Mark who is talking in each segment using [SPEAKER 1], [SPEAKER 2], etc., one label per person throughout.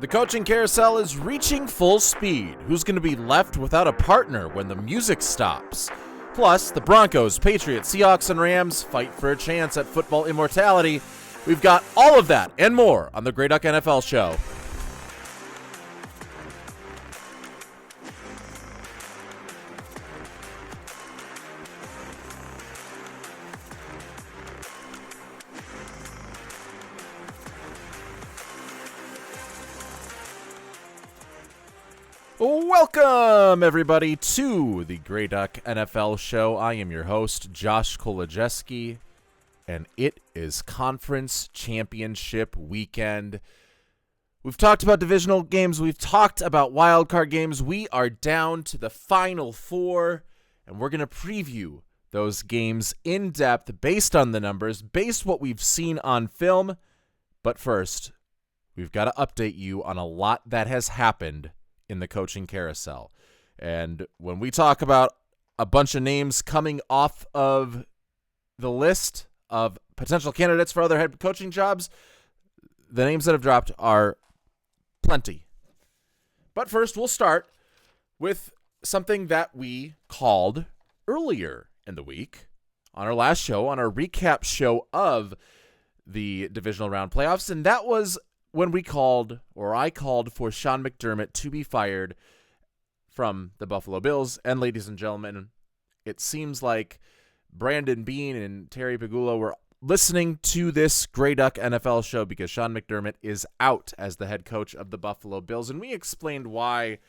[SPEAKER 1] The coaching carousel is reaching full speed. Who's going to be left without a partner when the music stops? Plus, the Broncos, Patriots, Seahawks, and Rams fight for a chance at football immortality. We've got all of that and more on the Grey Duck NFL Show. Welcome, everybody, to the Grey Duck NFL Show. I am your host, Josh Kolodziejski, and it is Conference Championship weekend. We've talked about divisional games. We've talked about wildcard games. We are down to the Final Four, and we're going to preview those games in depth based on the numbers, based what we've seen on film. But first, we've got to update you on a lot that has happened in the coaching carousel. And when we talk about a bunch of names coming off of the list of potential candidates for other head coaching jobs, the names that have dropped are plenty. But first, we'll start with something that we called earlier in the week on our last show, on our recap show of the divisional round playoffs, and that was when we called, or I called, for Sean McDermott to be fired from the Buffalo Bills. And ladies and gentlemen, it seems like Brandon Beane and Terry Pegula were listening to this Grey Duck NFL show because Sean McDermott is out as the head coach of the Buffalo Bills. And we explained why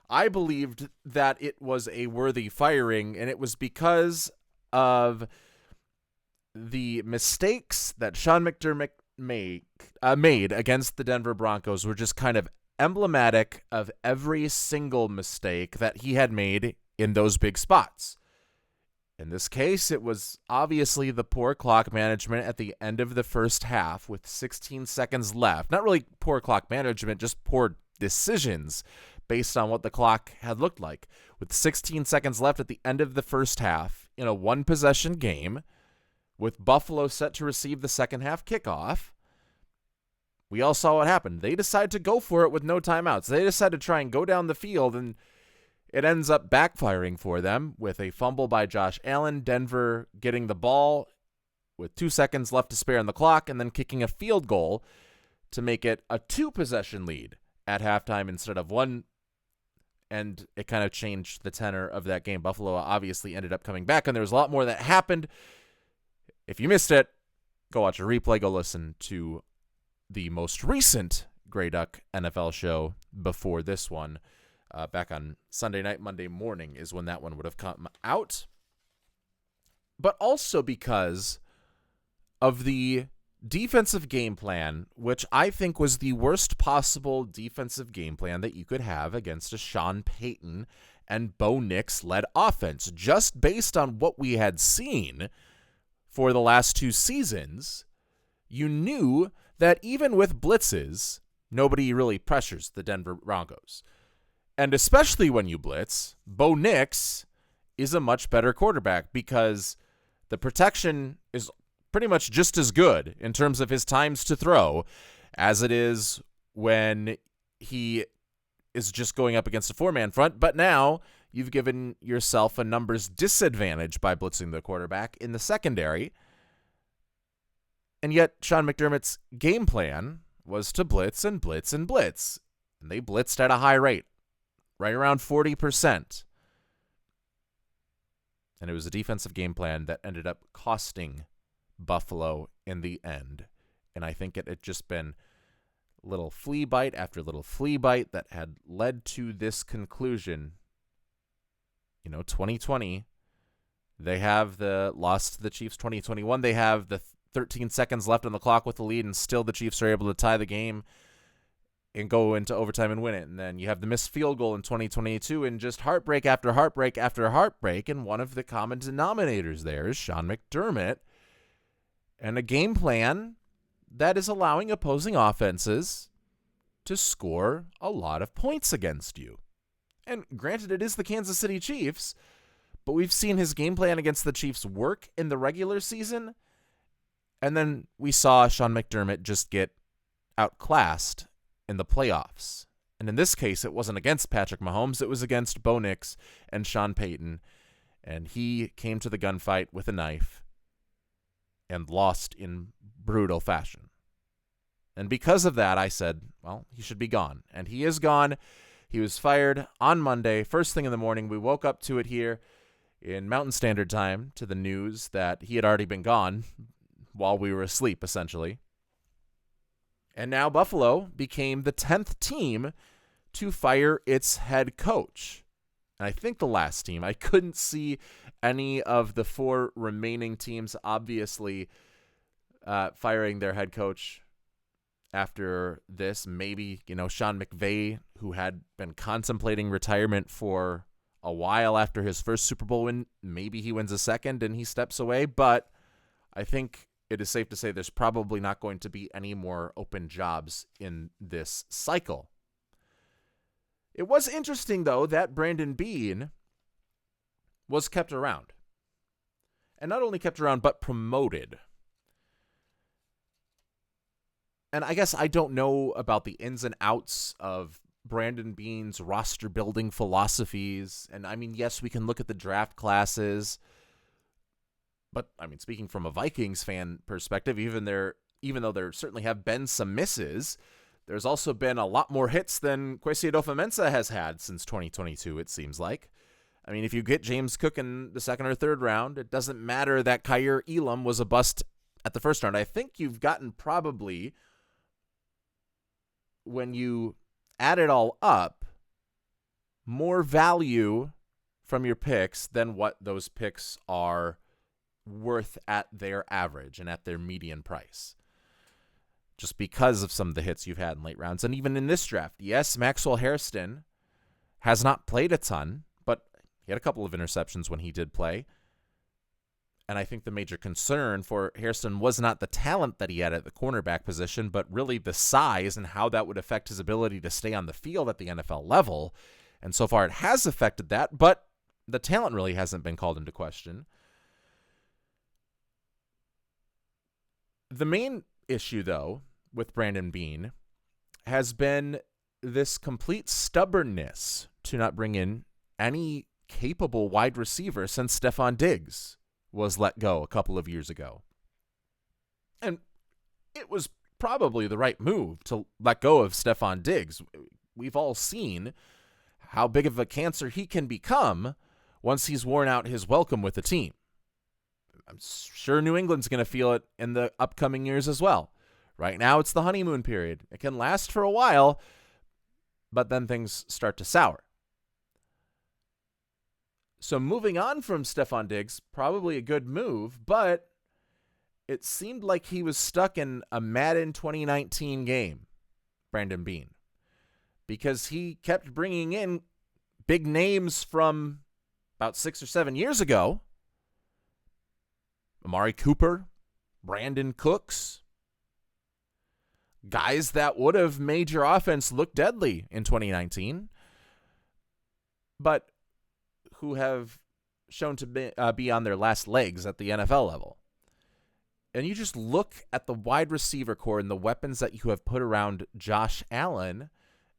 [SPEAKER 1] I believed that it was a worthy firing, and it was because of the mistakes that Sean McDermott made against the Denver Broncos were just kind of emblematic of every single mistake that he had made in those big spots. In this case, it was obviously the poor clock management at the end of the first half with 16 seconds left. Not really poor clock management, just poor decisions based on what the clock had looked like. With 16 seconds left at the end of the first half in a one-possession game, with Buffalo set to receive the second half kickoff, we all saw what happened. They decided to go for it with no timeouts. They decided to try and go down the field, and it ends up backfiring for them with a fumble by Josh Allen, Denver getting the ball with 2 seconds left to spare on the clock, and then kicking a field goal to make it a two-possession lead at halftime instead of one, and it kind of changed the tenor of that game. Buffalo obviously ended up coming back, and there was a lot more that happened. If you missed it, go watch a replay, go listen to the most recent Grey Duck NFL show before this one. Back on Sunday night, Monday morning is when that one would have come out. But also because of the defensive game plan, which I think was the worst possible defensive game plan that you could have against a Sean Payton and Bo Nix-led offense. Just based on what we had seen for the last two seasons, you knew that even with blitzes, nobody really pressures the Denver Broncos. And especially when you blitz, Bo Nix is a much better quarterback because the protection is pretty much just as good in terms of his times to throw as it is when he is just going up against a four-man front. But now you've given yourself a numbers disadvantage by blitzing the quarterback in the secondary. And yet Sean McDermott's game plan was to blitz and blitz and blitz. And they blitzed at a high rate, right around 40%. And it was a defensive game plan that ended up costing Buffalo in the end. And I think it had just been little flea bite after little flea bite that had led to this conclusion. 2020, they have the loss to the Chiefs. 2021, they have the 13 seconds left on the clock with the lead, and still the Chiefs are able to tie the game and go into overtime and win it. And then you have the missed field goal in 2022, and just heartbreak after heartbreak after heartbreak. And one of the common denominators there is Sean McDermott and a game plan that is allowing opposing offenses to score a lot of points against you. And granted, it is the Kansas City Chiefs, but we've seen his game plan against the Chiefs work in the regular season. And then we saw Sean McDermott just get outclassed in the playoffs. And in this case, it wasn't against Patrick Mahomes. It was against Bo Nix and Sean Payton. And he came to the gunfight with a knife and lost in brutal fashion. And because of that, I said, well, he should be gone. And he is gone. He was fired on Monday, first thing in the morning. We woke up to it here in Mountain Standard Time, to the news that he had already been gone while we were asleep, essentially. And now Buffalo became the 10th team to fire its head coach. And I think the last team. I couldn't see any of the 4 remaining teams, obviously, firing their head coach after this. Maybe, Sean McVay, who had been contemplating retirement for a while after his first Super Bowl win, maybe he wins a second and he steps away. But I think it is safe to say there's probably not going to be any more open jobs in this cycle. It was interesting, though, that Brandon Beane was kept around. And not only kept around, but promoted. And I guess I don't know about the ins and outs of Brandon Beane's roster building philosophies. And I mean, yes, we can look at the draft classes. But I mean, speaking from a Vikings fan perspective, even though there certainly have been some misses, there's also been a lot more hits than Kwesi Adofo-Mensah has had since 2022, it seems like. I mean, if you get James Cook in the second or third round, it doesn't matter that Kaiir Elam was a bust at the first round. I think you've gotten probably, when you add it all up, more value from your picks than what those picks are worth at their average and at their median price. Just because of some of the hits you've had in late rounds. And even in this draft, yes, Maxwell Hairston has not played a ton, but he had a couple of interceptions when he did play. And I think the major concern for Hairston was not the talent that he had at the cornerback position, but really the size and how that would affect his ability to stay on the field at the NFL level. And so far it has affected that, but the talent really hasn't been called into question. The main issue, though, with Brandon Beane has been this complete stubbornness to not bring in any capable wide receiver since Stephon Diggs was let go a couple of years ago. And it was probably the right move to let go of Stephon Diggs. We've all seen how big of a cancer he can become once he's worn out his welcome with the team. I'm sure New England's going to feel it in the upcoming years as well. Right now, it's the honeymoon period. It can last for a while, but then things start to sour. So moving on from Stephon Diggs, probably a good move, but it seemed like he was stuck in a Madden 2019 game, Brandon Beane, because he kept bringing in big names from about 6 or 7 years ago. Amari Cooper, Brandon Cooks, guys that would have made your offense look deadly in 2019, but who have shown to be on their last legs at the NFL level. And you just look at the wide receiver core and the weapons that you have put around Josh Allen,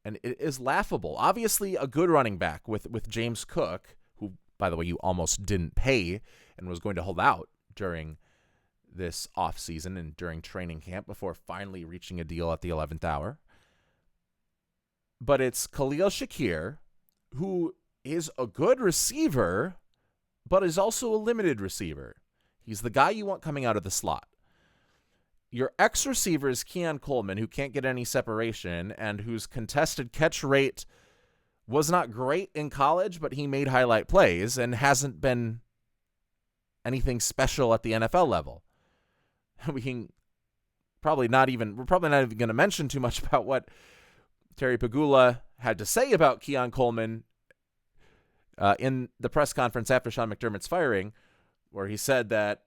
[SPEAKER 1] and it is laughable. Obviously, a good running back with James Cook, who, by the way, you almost didn't pay and was going to hold out during this offseason and during training camp before finally reaching a deal at the 11th hour. But it's Khalil Shakir, who is a good receiver, but is also a limited receiver. He's the guy you want coming out of the slot. Your ex-receiver is Keon Coleman, who can't get any separation and whose contested catch rate was not great in college, but he made highlight plays and hasn't been anything special at the NFL level. We're probably not even going to mention too much about what Terry Pegula had to say about Keon Coleman in the press conference after Sean McDermott's firing, where he said that,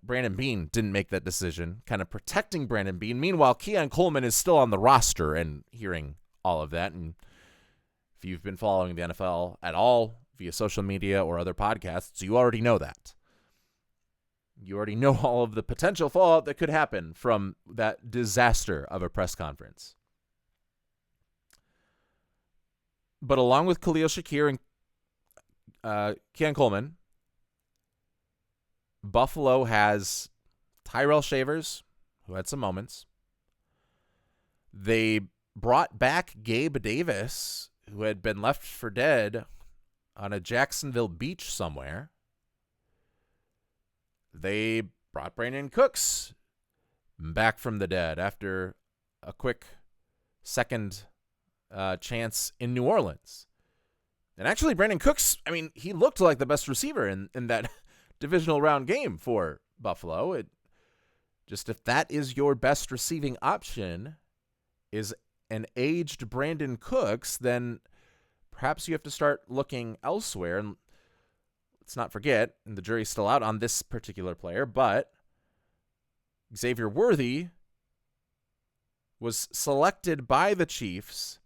[SPEAKER 1] Brandon Beane didn't make that decision, kind of protecting Brandon Beane. Meanwhile, Keon Coleman is still on the roster, and hearing all of that. And if you've been following the NFL at all via social media or other podcasts, you already know that. You already know all of the potential fallout that could happen from that disaster of a press conference. But along with Khalil Shakir and Keon Coleman, Buffalo has Tyrell Shavers, who had some moments. They brought back Gabe Davis, who had been left for dead on a Jacksonville beach somewhere. They brought Brandon Cooks back from the dead after a quick second chance in New Orleans. And actually, Brandon Cooks, I mean, he looked like the best receiver in that divisional round game for Buffalo. Just if that is your best receiving option, is an aged Brandon Cooks, then perhaps you have to start looking elsewhere. And let's not forget, and the jury's still out on this particular player, but Xavier Worthy was selected by the Chiefs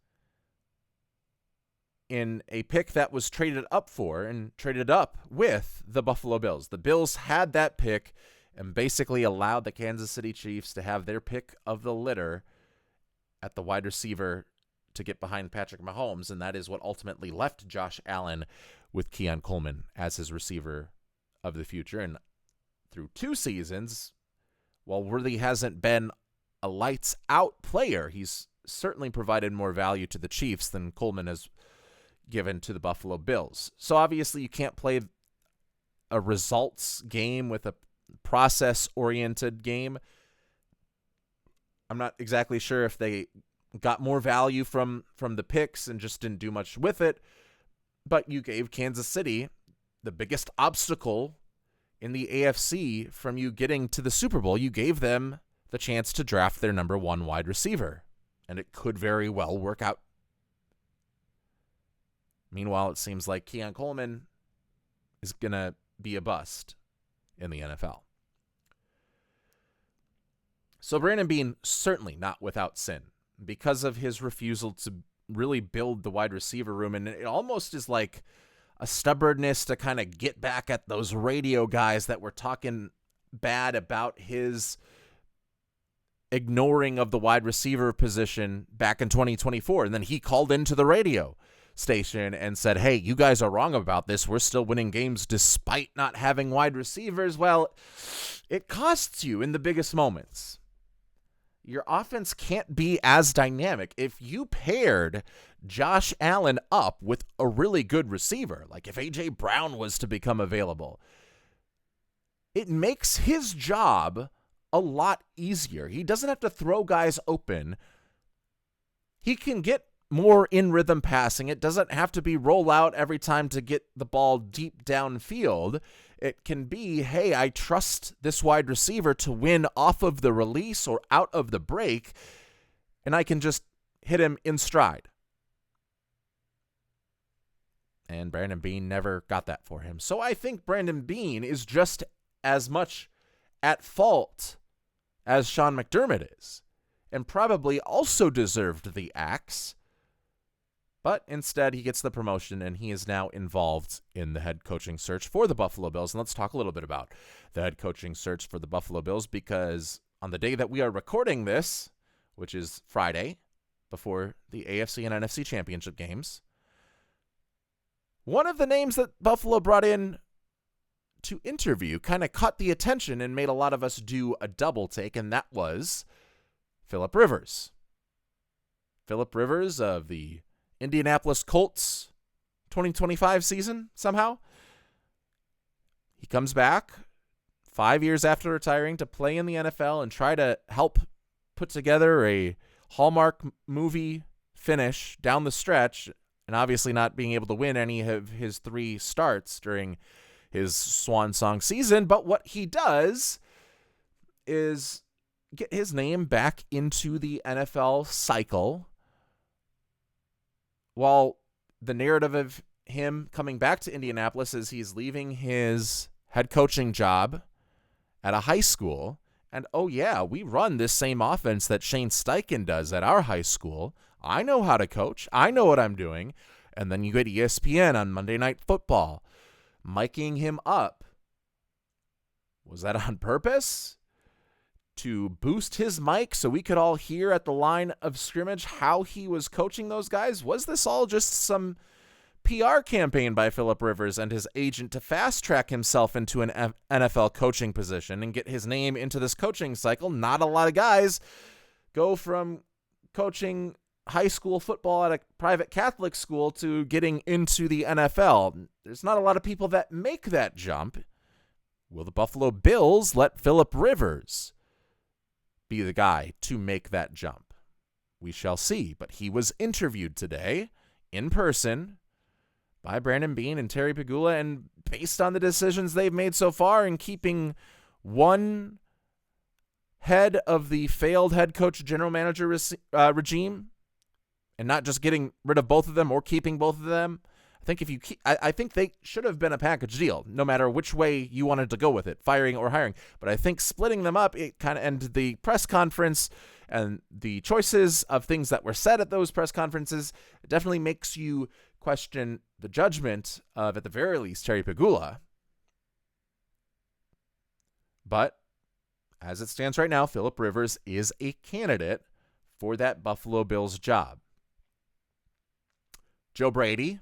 [SPEAKER 1] in a pick that was traded up for and traded up with the Buffalo Bills. The Bills had that pick and basically allowed the Kansas City Chiefs to have their pick of the litter at the wide receiver to get behind Patrick Mahomes, and that is what ultimately left Josh Allen with Keon Coleman as his receiver of the future. And through 2 seasons, while Worthy hasn't been a lights-out player, he's certainly provided more value to the Chiefs than Coleman has given to the Buffalo Bills. So obviously you can't play a results game with a process-oriented game. I'm not exactly sure if they got more value from the picks and just didn't do much with it, but you gave Kansas City the biggest obstacle in the AFC from you getting to the Super Bowl. You gave them the chance to draft their number 1 wide receiver, and it could very well work out. Meanwhile, it seems like Keon Coleman is going to be a bust in the NFL. So Brandon Beane certainly not without sin because of his refusal to really build the wide receiver room. And it almost is like a stubbornness to kind of get back at those radio guys that were talking bad about his ignoring of the wide receiver position back in 2024. And then he called into the radio station and said, hey, you guys are wrong about this. We're still winning games despite not having wide receivers. Well, it costs you in the biggest moments. Your offense can't be as dynamic. If you paired Josh Allen up with a really good receiver, like if A.J. Brown was to become available, it makes his job a lot easier. He doesn't have to throw guys open. He can get more in-rhythm passing. It doesn't have to be roll out every time to get the ball deep downfield. It can be, hey, I trust this wide receiver to win off of the release or out of the break, and I can just hit him in stride. And Brandon Beane never got that for him. So I think Brandon Beane is just as much at fault as Sean McDermott is, and probably also deserved the axe. But instead, he gets the promotion, and he is now involved in the head coaching search for the Buffalo Bills. And let's talk a little bit about the head coaching search for the Buffalo Bills, because on the day that we are recording this, which is Friday, before the AFC and NFC championship games, one of the names that Buffalo brought in to interview kind of caught the attention and made a lot of us do a double take, and that was Philip Rivers. Philip Rivers of the Indianapolis Colts 2025 season somehow. He comes back 5 years after retiring to play in the NFL and try to help put together a Hallmark movie finish down the stretch, and obviously not being able to win any of his 3 starts during his swan song season. But what he does is get his name back into the NFL cycle, while the narrative of him coming back to Indianapolis is he's leaving his head coaching job at a high school. And, oh, yeah, we run this same offense that Shane Steichen does at our high school. I know how to coach. I know what I'm doing. And then you get ESPN on Monday Night Football, miking him up. Was that on purpose? to boost his mic so we could all hear at the line of scrimmage how he was coaching those guys? Was this all just some PR campaign by Phillip Rivers and his agent to fast-track himself into an NFL coaching position and get his name into this coaching cycle? Not a lot of guys go from coaching high school football at a private Catholic school to getting into the NFL. There's not a lot of people that make that jump. Will the Buffalo Bills let Phillip Rivers be the guy to make that jump? We shall see. But he was interviewed today in person by Brandon Beane and Terry Pegula, and based on the decisions they've made so far in keeping one head of the failed head coach general manager regime and not just getting rid of both of them or keeping both of them, I think they should have been a package deal, no matter which way you wanted to go with it, firing or hiring. But I think splitting them up, it kind of ended the press conference and the choices of things that were said at those press conferences. It definitely makes you question the judgment of, at the very least, Terry Pegula. But as it stands right now, Phillip Rivers is a candidate for that Buffalo Bills job. Joe Brady,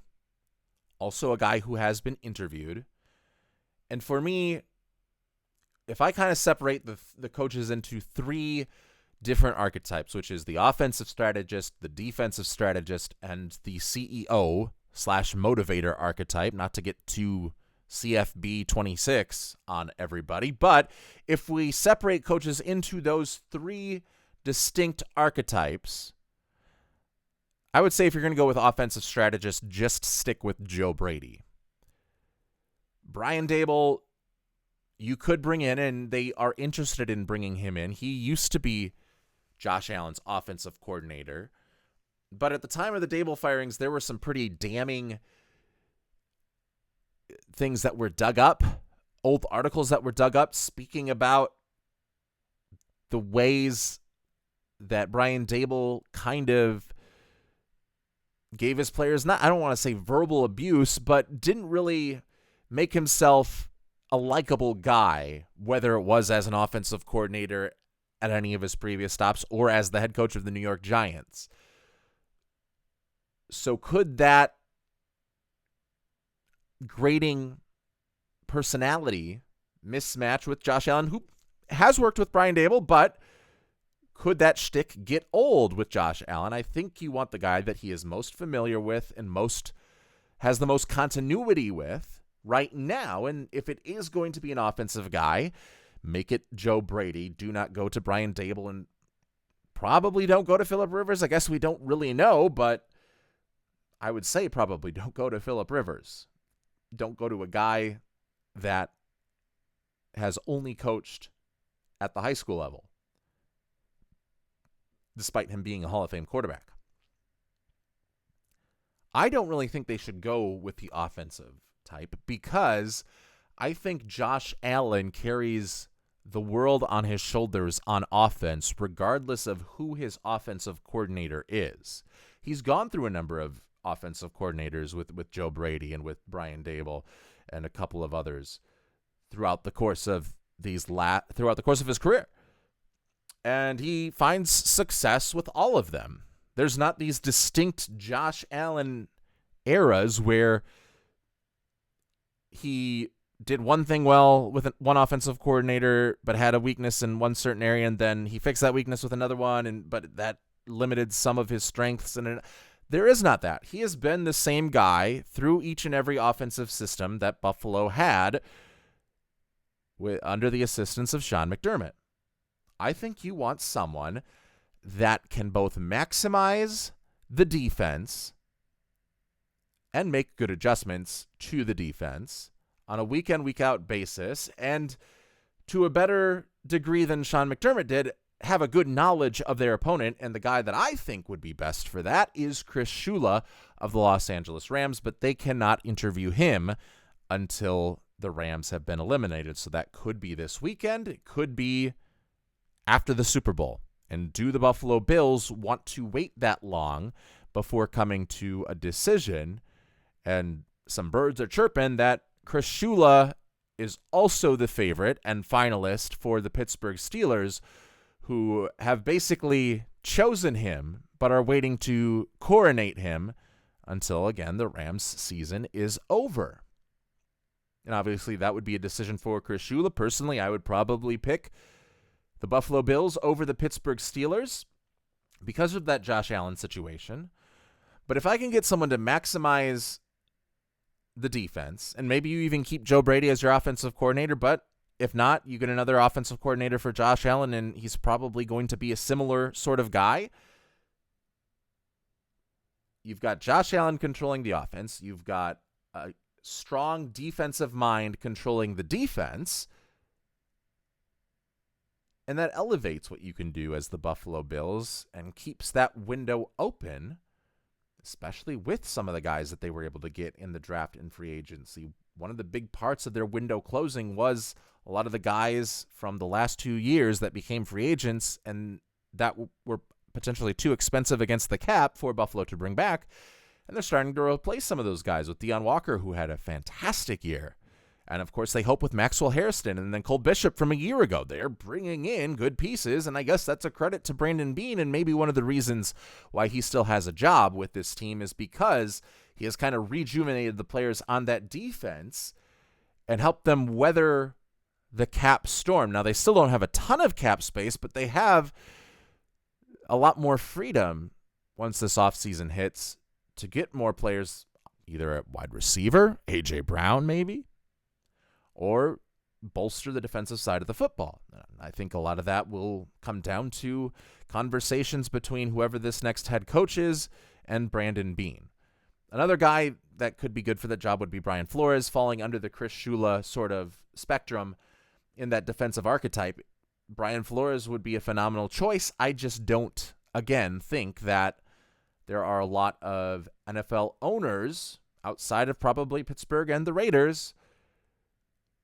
[SPEAKER 1] also a guy who has been interviewed. And for me, if I kind of separate the coaches into three different archetypes, which is the offensive strategist, the defensive strategist, and the CEO/motivator archetype, not to get too CFB 26 on everybody, but if we separate coaches into those three distinct archetypes, I would say if you're going to go with offensive strategist, just stick with Joe Brady. Brian Daboll, you could bring in, and they are interested in bringing him in. He used to be Josh Allen's offensive coordinator. But at the time of the Daboll firings, there were some pretty damning things that were dug up, old articles that were dug up, speaking about the ways that Brian Daboll kind of gave his players, I don't want to say verbal abuse, but didn't really make himself a likable guy, whether it was as an offensive coordinator at any of his previous stops or as the head coach of the New York Giants. So could that grading personality mismatch with Josh Allen, who has worked with Brian Daboll, but could that shtick get old with Josh Allen? I think you want the guy that he is most familiar with and has the most continuity with right now. And if it is going to be an offensive guy, make it Joe Brady. Do not go to Brian Daboll, and probably don't go to Phillip Rivers. I guess we don't really know, but I would say probably don't go to Phillip Rivers. Don't go to a guy that has only coached at the high school level, despite him being a Hall of Fame quarterback. I don't really think they should go with the offensive type because I think Josh Allen carries the world on his shoulders on offense, regardless of who his offensive coordinator is. He's gone through a number of offensive coordinators with Joe Brady and with Brian Daboll and a couple of others throughout the course of his career. And he finds success with all of them. There's not these distinct Josh Allen eras where he did one thing well with one offensive coordinator, but had a weakness in one certain area, and then he fixed that weakness with another one, but that limited some of his strengths. And there is not that. He has been the same guy through each and every offensive system that Buffalo had under the assistance of Sean McDermott. I think you want someone that can both maximize the defense and make good adjustments to the defense on a week-in, week-out basis, and to a better degree than Sean McDermott did, have a good knowledge of their opponent. And the guy that I think would be best for that is Chris Shula of the Los Angeles Rams, but they cannot interview him until the Rams have been eliminated. So that could be this weekend. It could be after the Super Bowl. And do the Buffalo Bills want to wait that long before coming to a decision? And some birds are chirping that Chris Shula is also the favorite and finalist for the Pittsburgh Steelers who have basically chosen him but are waiting to coronate him until, again, the Rams season is over. And obviously that would be a decision for Chris Shula. Personally, I would probably pick the Buffalo Bills over the Pittsburgh Steelers because of that Josh Allen situation. But if I can get someone to maximize the defense, and maybe you even keep Joe Brady as your offensive coordinator, but if not, you get another offensive coordinator for Josh Allen, and he's probably going to be a similar sort of guy. You've got Josh Allen controlling the offense. You've got a strong defensive mind controlling the defense. And that elevates what you can do as the Buffalo Bills and keeps that window open, especially with some of the guys that they were able to get in the draft and free agency. One of the big parts of their window closing was a lot of the guys from the last 2 years that became free agents and that were potentially too expensive against the cap for Buffalo to bring back. And they're starting to replace some of those guys with Deion Walker, who had a fantastic year. And, of course, they hope with Maxwell Hairston and then Cole Bishop from a year ago. They're bringing in good pieces, and I guess that's a credit to Brandon Beane, and maybe one of the reasons why he still has a job with this team is because he has kind of rejuvenated the players on that defense and helped them weather the cap storm. Now, they still don't have a ton of cap space, but they have a lot more freedom once this offseason hits to get more players, either at wide receiver, A.J. Brown maybe, or bolster the defensive side of the football. I think a lot of that will come down to conversations between whoever this next head coach is and Brandon Beane. Another guy that could be good for the job would be Brian Flores, falling under the Chris Shula sort of spectrum in that defensive archetype. Brian Flores would be a phenomenal choice. I just don't, again, think that there are a lot of NFL owners outside of probably Pittsburgh and the Raiders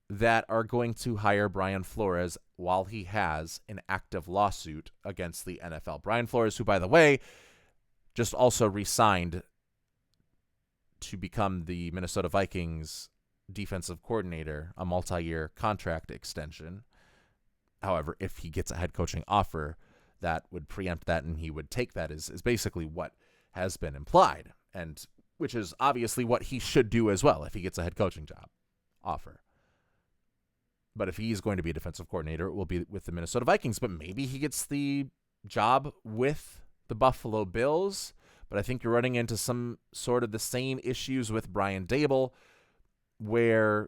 [SPEAKER 1] that are going to hire Brian Flores while he has an active lawsuit against the NFL. Brian Flores, who, by the way, just also re-signed to become the Minnesota Vikings defensive coordinator, a multi-year contract extension. However, if he gets a head coaching offer, that would preempt that, and he would take that is basically what has been implied, and which is obviously what he should do as well if he gets a head coaching job offer. But if he's going to be a defensive coordinator, it will be with the Minnesota Vikings. But maybe he gets the job with the Buffalo Bills. But I think you're running into some sort of the same issues with Brian Daboll, where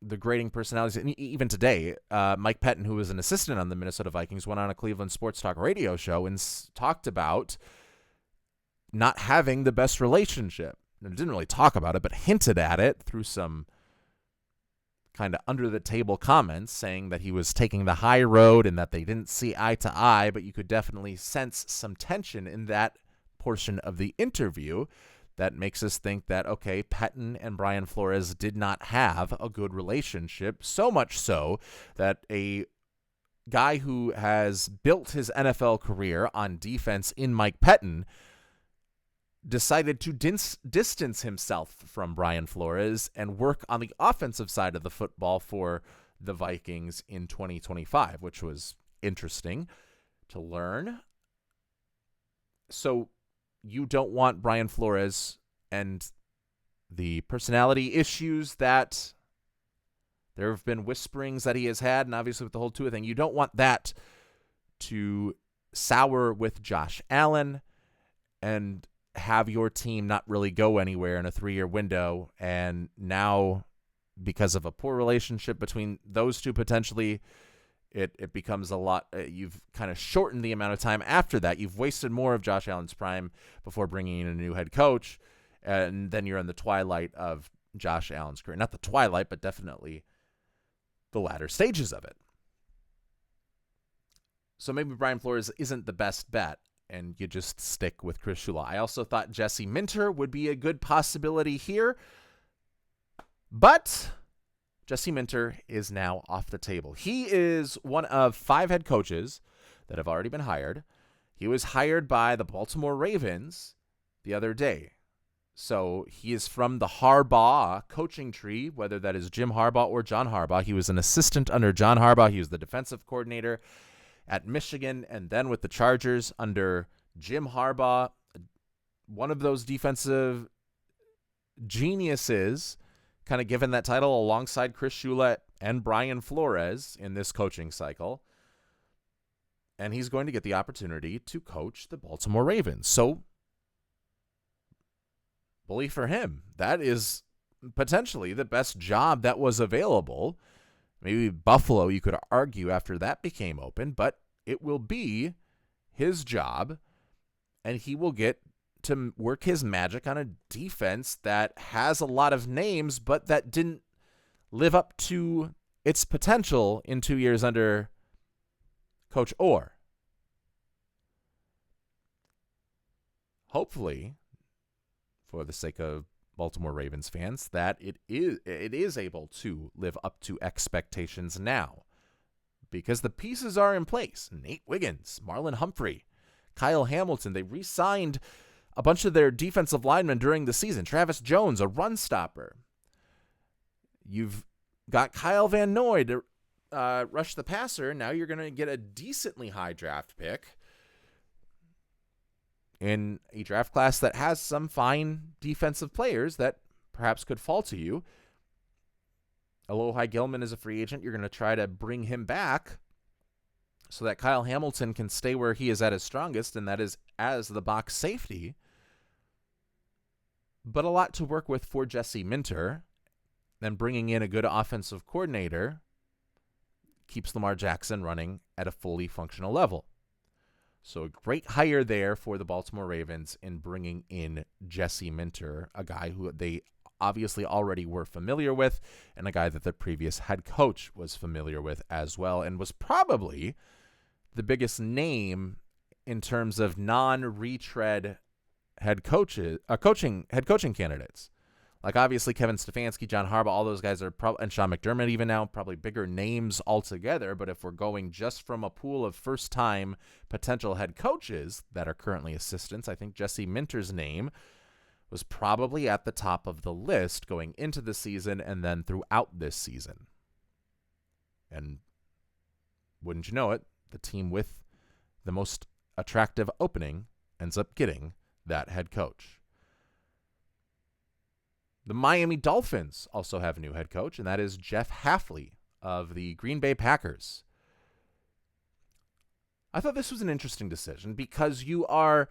[SPEAKER 1] the grading personalities, and even today, Mike Pettin, who was an assistant on the Minnesota Vikings, went on a Cleveland Sports Talk radio show and talked about not having the best relationship. And didn't really talk about it, but hinted at it through some kind of under-the-table comments saying that he was taking the high road and that they didn't see eye to eye, but you could definitely sense some tension in that portion of the interview that makes us think that, okay, Pettin and Brian Flores did not have a good relationship, so much so that a guy who has built his NFL career on defense in Mike Pettin decided to distance himself from Brian Flores and work on the offensive side of the football for the Vikings in 2025, which was interesting to learn. So you don't want Brian Flores and the personality issues that there have been whisperings that he has had, and obviously with the whole Tua thing, you don't want that to sour with Josh Allen and have your team not really go anywhere in a 3-year window. And now, because of a poor relationship between those two, potentially, it becomes a lot. You've kind of shortened the amount of time after that. You've wasted more of Josh Allen's prime before bringing in a new head coach. And then you're in the twilight of Josh Allen's career. Not the twilight, but definitely the latter stages of it. So maybe Brian Flores isn't the best bet, and you just stick with Chris Shula. I also thought Jesse Minter would be a good possibility here, but Jesse Minter is now off the table. He is one of 5 head coaches that have already been hired. He was hired by the Baltimore Ravens the other day. So he is from the Harbaugh coaching tree, whether that is Jim Harbaugh or John Harbaugh. He was an assistant under John Harbaugh. He was the defensive coordinator. at Michigan and then with the Chargers under Jim Harbaugh, one of those defensive geniuses, kind of given that title alongside Chris Shula and Brian Flores in this coaching cycle. And he's going to get the opportunity to coach the Baltimore Ravens. So, bully for him. That is potentially the best job that was available. Maybe Buffalo, you could argue, after that became open, but it will be his job, and he will get to work his magic on a defense that has a lot of names, but that didn't live up to its potential in 2 years under Coach Orr. Hopefully, for the sake of Baltimore Ravens fans, that it is able to live up to expectations now, because the pieces are in place. Nate Wiggins, Marlon Humphrey, Kyle Hamilton. They re-signed a bunch of their defensive linemen during the season. Travis Jones, a run stopper. You've got Kyle Van Noy to rush the passer. Now you're going to get a decently high draft pick in a draft class that has some fine defensive players that perhaps could fall to you. Alohi Gilman is a free agent. You're going to try to bring him back so that Kyle Hamilton can stay where he is at his strongest, and that is as the box safety. But a lot to work with for Jesse Minter. Then bringing in a good offensive coordinator keeps Lamar Jackson running at a fully functional level. So a great hire there for the Baltimore Ravens in bringing in Jesse Minter, a guy who they obviously already were familiar with, and a guy that the previous head coach was familiar with as well, and was probably the biggest name in terms of non-retread head coaching candidates. Like, obviously, Kevin Stefanski, John Harbaugh, all those guys are probably, and Sean McDermott even now, probably bigger names altogether. But if we're going just from a pool of first-time potential head coaches that are currently assistants, I think Jesse Minter's name was probably at the top of the list going into the season and then throughout this season. And wouldn't you know it, the team with the most attractive opening ends up getting that head coach. The Miami Dolphins also have a new head coach, and that is Jeff Halfley of the Green Bay Packers. I thought this was an interesting decision because you are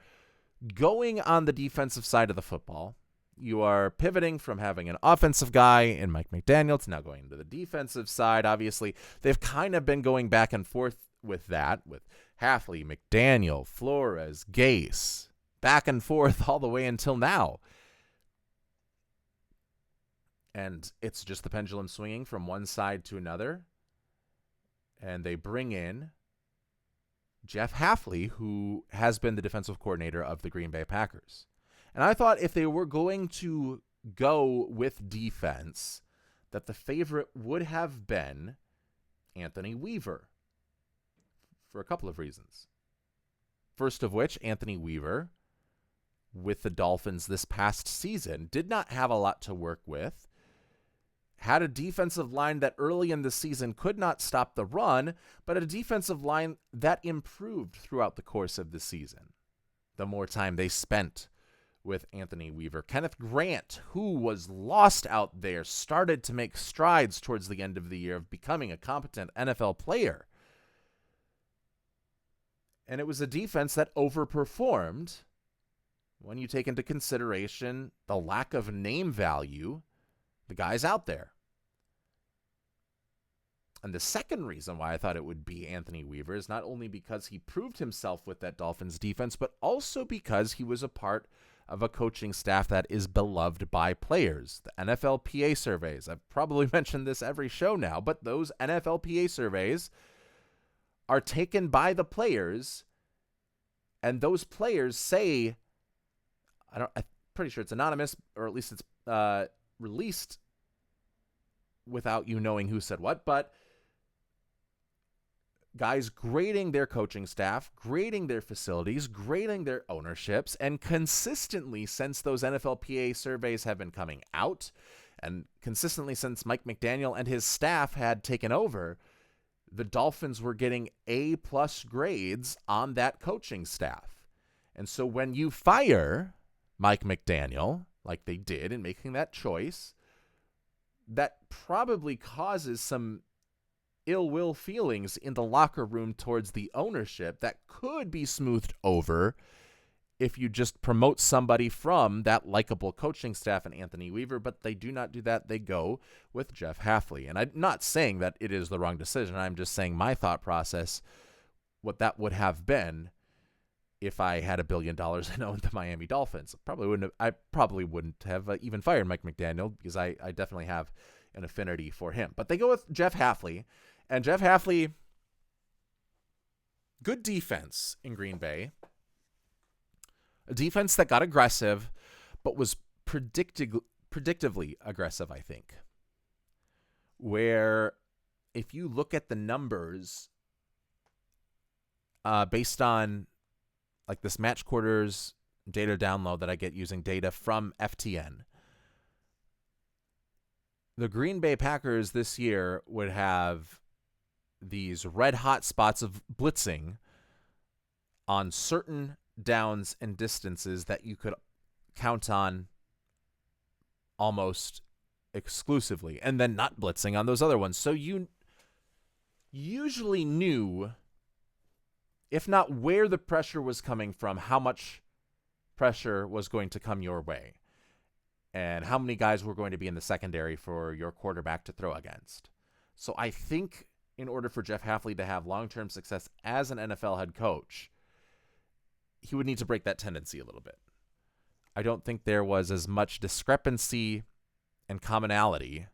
[SPEAKER 1] going on the defensive side of the football. You are pivoting from having an offensive guy in Mike McDaniel to now going to the defensive side. Obviously, they've kind of been going back and forth with that, with Halfley, McDaniel, Flores, Gase, back and forth all the way until now. And it's just the pendulum swinging from one side to another. And they bring in Jeff Halfley, who has been the defensive coordinator of the Green Bay Packers. And I thought if they were going to go with defense, that the favorite would have been Anthony Weaver for a couple of reasons. First of which, Anthony Weaver, with the Dolphins this past season, did not have a lot to work with. Had a defensive line that early in the season could not stop the run, but a defensive line that improved throughout the course of the season. The more time they spent with Anthony Weaver. Kenneth Grant, who was lost out there, started to make strides towards the end of the year of becoming a competent NFL player. And it was a defense that overperformed when you take into consideration the lack of name value, the guys out there. And the second reason why I thought it would be Anthony Weaver is not only because he proved himself with that Dolphins defense, but also because he was a part of a coaching staff that is beloved by players. The NFLPA surveys, I've probably mentioned this every show now, but those NFLPA surveys are taken by the players, and those players say, I'm pretty sure it's anonymous, or at least it's released without you knowing who said what, but guys grading their coaching staff, grading their facilities, grading their ownerships, and consistently since those NFLPA surveys have been coming out, and consistently since Mike McDaniel and his staff had taken over, the Dolphins were getting A-plus grades on that coaching staff. And so when you fire Mike McDaniel, like they did in making that choice, that probably causes some ill will feelings in the locker room towards the ownership that could be smoothed over if you just promote somebody from that likable coaching staff and Anthony Weaver, but they do not do that. They go with Jeff Halfley. And I'm not saying that it is the wrong decision. I'm just saying my thought process, what that would have been if I had $1 billion and owned the Miami Dolphins. I probably wouldn't have even fired Mike McDaniel because I definitely have an affinity for him. But they go with Jeff Halfley. And Jeff Halfley, good defense in Green Bay. A defense that got aggressive, but was predictively aggressive, I think. Where if you look at the numbers based on like this match quarters data download that I get using data from FTN, the Green Bay Packers this year would have these red hot spots of blitzing on certain downs and distances that you could count on almost exclusively, and then not blitzing on those other ones. So you usually knew, if not where the pressure was coming from, how much pressure was going to come your way, and how many guys were going to be in the secondary for your quarterback to throw against. So I think in order for Jeff Halfley to have long-term success as an NFL head coach, he would need to break that tendency a little bit. I don't think there was as much discrepancy and commonality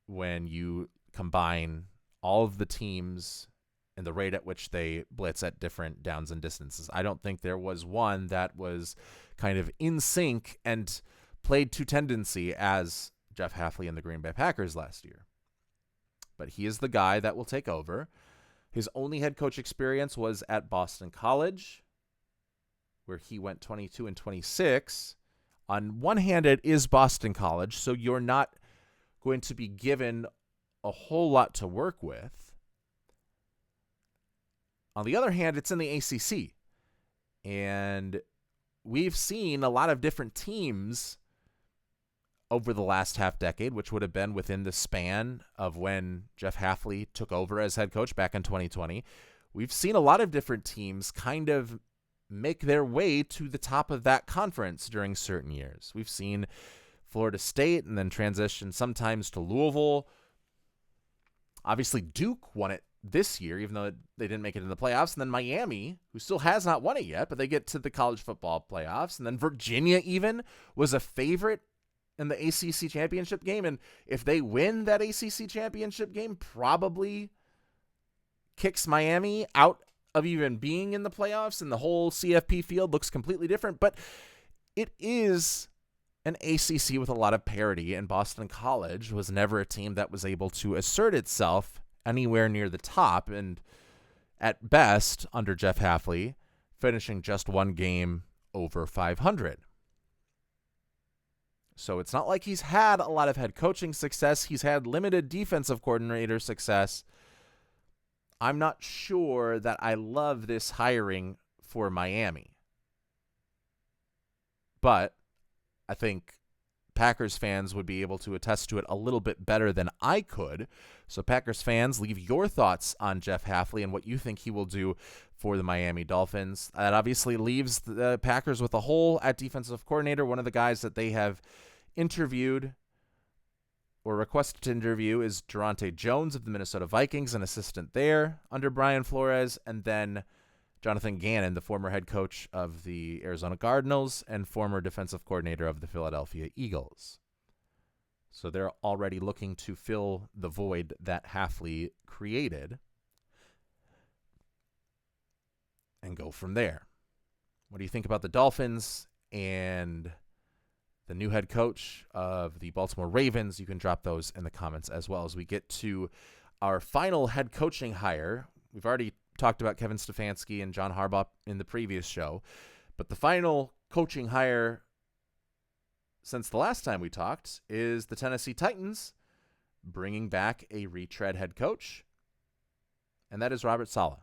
[SPEAKER 1] when you combine all of the teams and the rate at which they blitz at different downs and distances. I don't think there was one that was kind of in sync and played to tendency as Jeff Halfley and the Green Bay Packers last year. But he is the guy that will take over. His only head coach experience was at Boston College, where he went 22-26. On one hand, it is Boston College, so you're not going to be given a whole lot to work with. On the other hand, it's in the ACC, and we've seen a lot of different teams over the last half decade, which would have been within the span of when Jeff Halfley took over as head coach back in 2020. We've seen a lot of different teams kind of make their way to the top of that conference during certain years. We've seen Florida State and then transition sometimes to Louisville. Obviously, Duke won it this year, even though they didn't make it in the playoffs. And then Miami, who still has not won it yet, but they get to the college football playoffs. And then Virginia even was a favorite in the ACC championship game. And if they win that ACC championship game, probably kicks Miami out of even being in the playoffs, and the whole CFP field looks completely different. But it is an ACC with a lot of parity, and Boston College was never a team that was able to assert itself anywhere near the top, and at best, under Jeff Halfley, finishing just one game over 500. So it's not like he's had a lot of head coaching success. He's had limited defensive coordinator success. I'm not sure that I love this hiring for Miami. But I think Packers fans would be able to attest to it a little bit better than I could. So Packers fans, leave your thoughts on Jeff Halfley and what you think he will do for the Miami Dolphins. That obviously leaves the Packers with a hole at defensive coordinator. One of the guys that they have interviewed or requested to interview is Durante Jones of the Minnesota Vikings, an assistant there under Brian Flores, and then Jonathan Gannon, the former head coach of the Arizona Cardinals and former defensive coordinator of the Philadelphia Eagles. So they're already looking to fill the void that Halfley created and go from there. What do you think about the Dolphins and the new head coach of the Baltimore Ravens? You can drop those in the comments as well as we get to our final head coaching hire. We've already talked about Kevin Stefanski and John Harbaugh in the previous show, but the final coaching hire since the last time we talked is the Tennessee Titans bringing back a retread head coach, and that is Robert Saleh.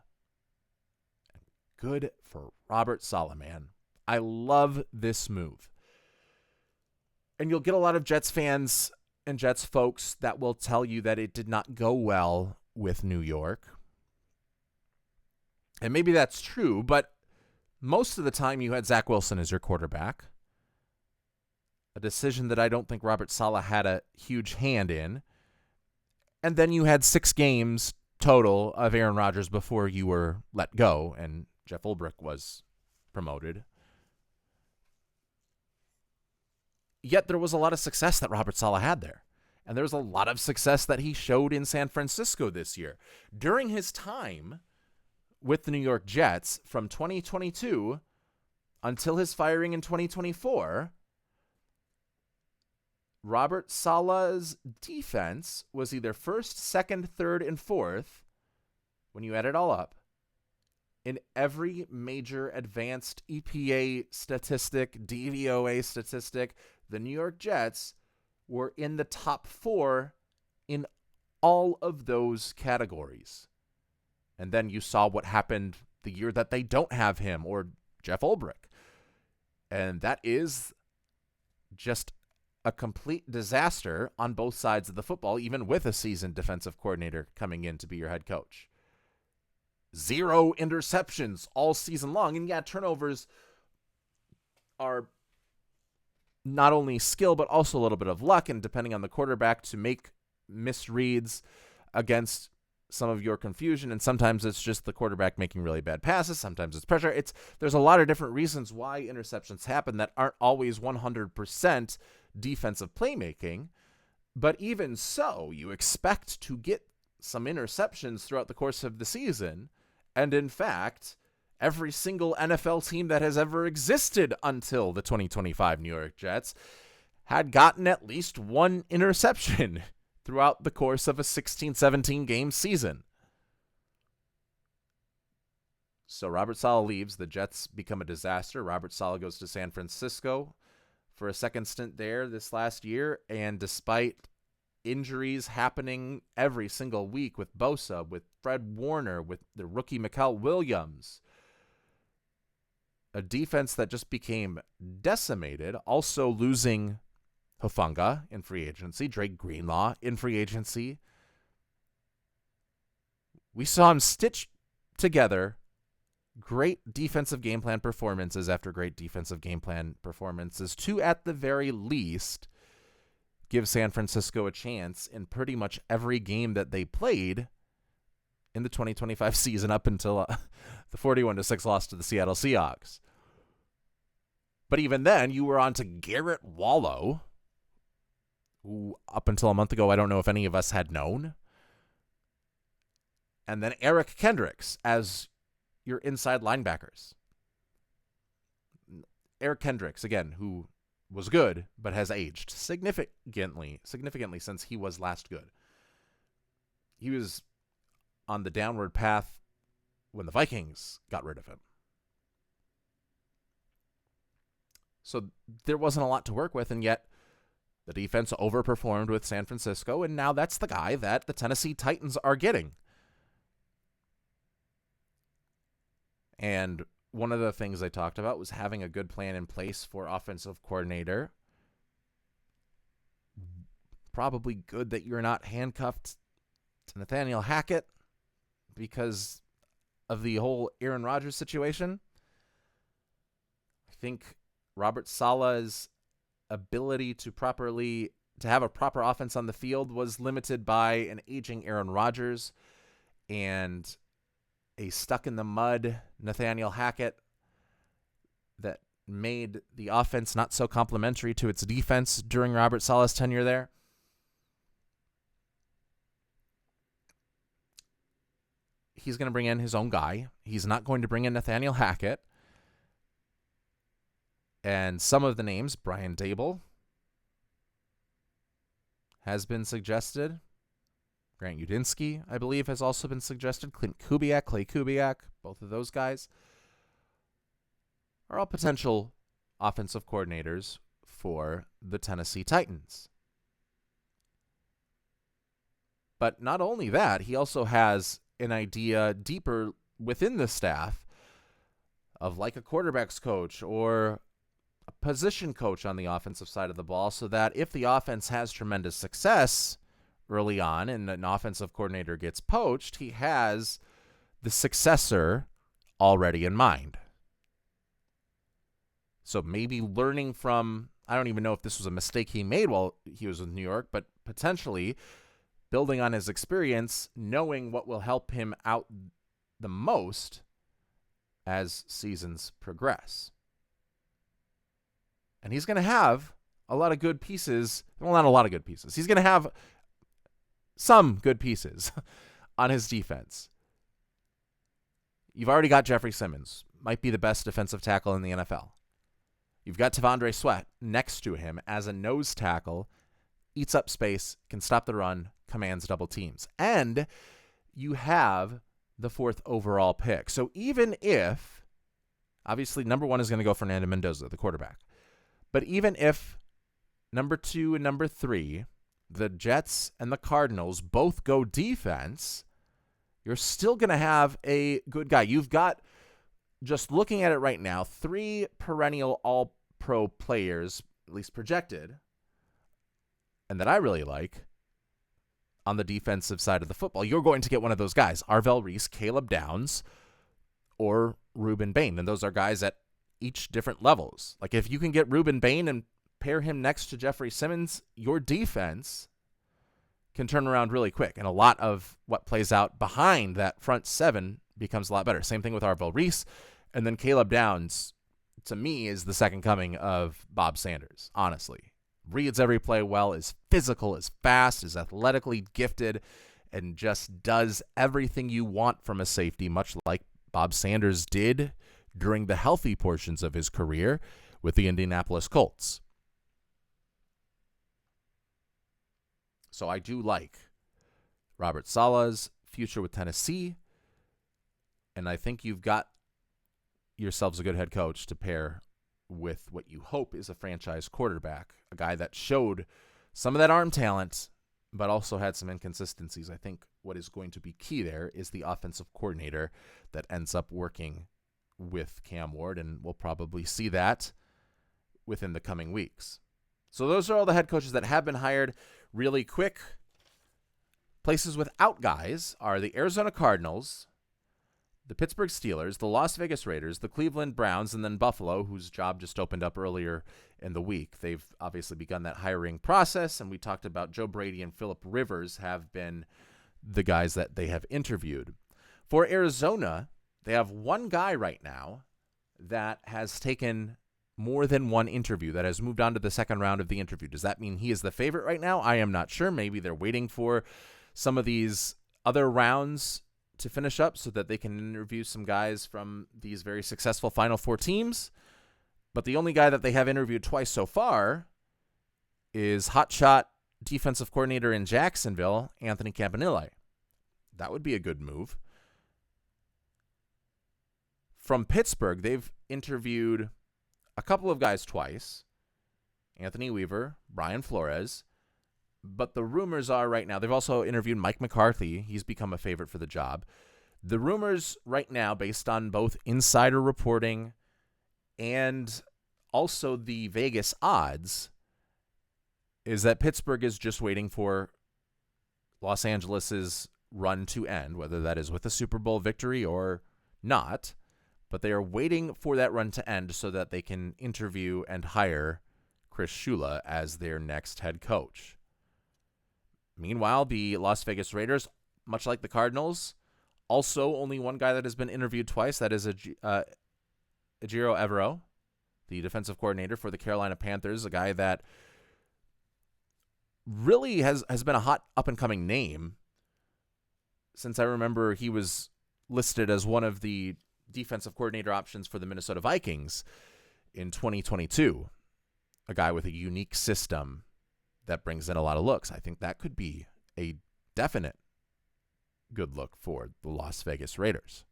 [SPEAKER 1] Good for Robert Saleh, man. I love this move. And you'll get a lot of Jets fans and Jets folks that will tell you that it did not go well with New York. And maybe that's true, but most of the time you had Zach Wilson as your quarterback. A decision that I don't think Robert Saleh had a huge hand in. And then you had 6 games total of Aaron Rodgers before you were let go, and Jeff Ulbrich was promoted. Yet there was a lot of success that Robert Saleh had there. And there was a lot of success that he showed in San Francisco this year. During his time with the New York Jets from 2022 until his firing in 2024, Robert Saleh's defense was either first, second, third, and fourth, when you add it all up, in every major advanced EPA statistic, DVOA statistic. The New York Jets were in the top 4 in all of those categories. And then you saw what happened the year that they don't have him or Jeff Ulbrich. And that is just a complete disaster on both sides of the football, even with a seasoned defensive coordinator coming in to be your head coach. 0 interceptions all season long. And yeah, turnovers are not only skill, but also a little bit of luck, and depending on the quarterback to make misreads against some of your confusion. And sometimes it's just the quarterback making really bad passes. Sometimes it's pressure. There's a lot of different reasons why interceptions happen that aren't always 100% defensive playmaking. But even so, you expect to get some interceptions throughout the course of the season. And in fact, every single NFL team that has ever existed until the 2025 New York Jets had gotten at least 1 interception throughout the course of a 16-17 game season. So Robert Saleh leaves. The Jets become a disaster. Robert Saleh goes to San Francisco for a second stint there this last year. And despite injuries happening every single week with Bosa, with Fred Warner, with the rookie Mikael Williams, a defense that just became decimated, also losing Hufanga in free agency, Drake Greenlaw in free agency. We saw him stitch together great defensive game plan performances after great defensive game plan performances to, at the very least, give San Francisco a chance in pretty much every game that they played in the 2025 season up until the 41-6 loss to the Seattle Seahawks. But even then, you were on to Garrett Wallow, who up until a month ago, I don't know if any of us had known. And then Eric Kendricks as your inside linebackers. Eric Kendricks, again, who was good, but has aged significantly since he was last good. He was on the downward path when the Vikings got rid of him. So there wasn't a lot to work with, and yet the defense overperformed with San Francisco, and now that's the guy that the Tennessee Titans are getting. And one of the things I talked about was having a good plan in place for offensive coordinator. Probably good that you're not handcuffed to Nathaniel Hackett because of the whole Aaron Rodgers situation. I think Robert Saleh's ability to have a proper offense on the field was limited by an aging Aaron Rodgers and a stuck-in-the-mud Nathaniel Hackett that made the offense not so complementary to its defense during Robert Saleh's tenure there. He's going to bring in his own guy. He's not going to bring in Nathaniel Hackett. And some of the names, Brian Dable has been suggested. Grant Udinsky, I believe, has also been suggested. Clay Kubiak, both of those guys are all potential offensive coordinators for the Tennessee Titans. But not only that, he also has an idea deeper within the staff of like a quarterback's coach or a position coach on the offensive side of the ball, so that if the offense has tremendous success early on and an offensive coordinator gets poached, he has the successor already in mind. So maybe learning from, I don't even know if this was a mistake he made while he was with New York, but potentially building on his experience, knowing what will help him out the most as seasons progress. And he's going to have a lot of good pieces. Well, not a lot of good pieces. He's going to have some good pieces on his defense. You've already got Jeffrey Simmons, might be the best defensive tackle in the NFL. You've got Tavondre Sweat next to him as a nose tackle, eats up space, can stop the run, commands double teams. And you have the 4th overall pick. So even if, obviously, number 1 is going to go Fernando Mendoza, the quarterback. But even if number 2 and number 3, the Jets and the Cardinals, both go defense, you're still going to have a good guy. You've got, just looking at it right now, 3 perennial all-pro players, at least projected, and that I really like, on the defensive side of the football. You're going to get one of those guys, Arvell Reese, Caleb Downs, or Ruben Bain. And those are guys at each different levels. Like if you can get Ruben Bain and pair him next to Jeffrey Simmons, your defense can turn around really quick. And a lot of what plays out behind that front 7 becomes a lot better. Same thing with Arvell Reese. And then Caleb Downs, to me, is the second coming of Bob Sanders, honestly. Reads every play well, is physical, is fast, is athletically gifted, and just does everything you want from a safety, much like Bob Sanders did during the healthy portions of his career with the Indianapolis Colts. So I do like Robert Saleh's future with Tennessee, and I think you've got yourselves a good head coach to pair with what you hope is a franchise quarterback, a guy that showed some of that arm talent, but also had some inconsistencies. I think what is going to be key there is the offensive coordinator that ends up working with Cam Ward, and we'll probably see that within the coming weeks. So those are all the head coaches that have been hired. Really quick, places without guys are the Arizona Cardinals, the Pittsburgh Steelers, the Las Vegas Raiders, the Cleveland Browns, and then Buffalo, whose job just opened up earlier in the week. They've obviously begun that hiring process, and we talked about Joe Brady and Phillip Rivers have been the guys that they have interviewed. For Arizona, they have one guy right now that has taken more than one interview, that has moved on to the second round of the interview. Does that mean he is the favorite right now? I am not sure. Maybe they're waiting for some of these other rounds to finish up so that they can interview some guys from these very successful Final Four teams. But the only guy that they have interviewed twice so far is hotshot defensive coordinator in Jacksonville, Anthony Campanile. That would be a good move. From Pittsburgh, they've interviewed a couple of guys twice, Anthony Weaver, Brian Flores, but the rumors are right now, they've also interviewed Mike McCarthy. He's become a favorite for the job. The rumors right now, based on both insider reporting and also the Vegas odds, is that Pittsburgh is just waiting for Los Angeles's run to end, whether that is with a Super Bowl victory or not. But they are waiting for that run to end so that they can interview and hire Chris Shula as their next head coach. Meanwhile, the Las Vegas Raiders, much like the Cardinals, also only one guy that has been interviewed twice. That is Ejiro Evero, the defensive coordinator for the Carolina Panthers, a guy that really has been a hot up-and-coming name since I remember he was listed as one of the defensive coordinator options for the Minnesota Vikings in 2022. A guy with a unique system that brings in a lot of looks. I think that could be a definite good look for the Las Vegas Raiders.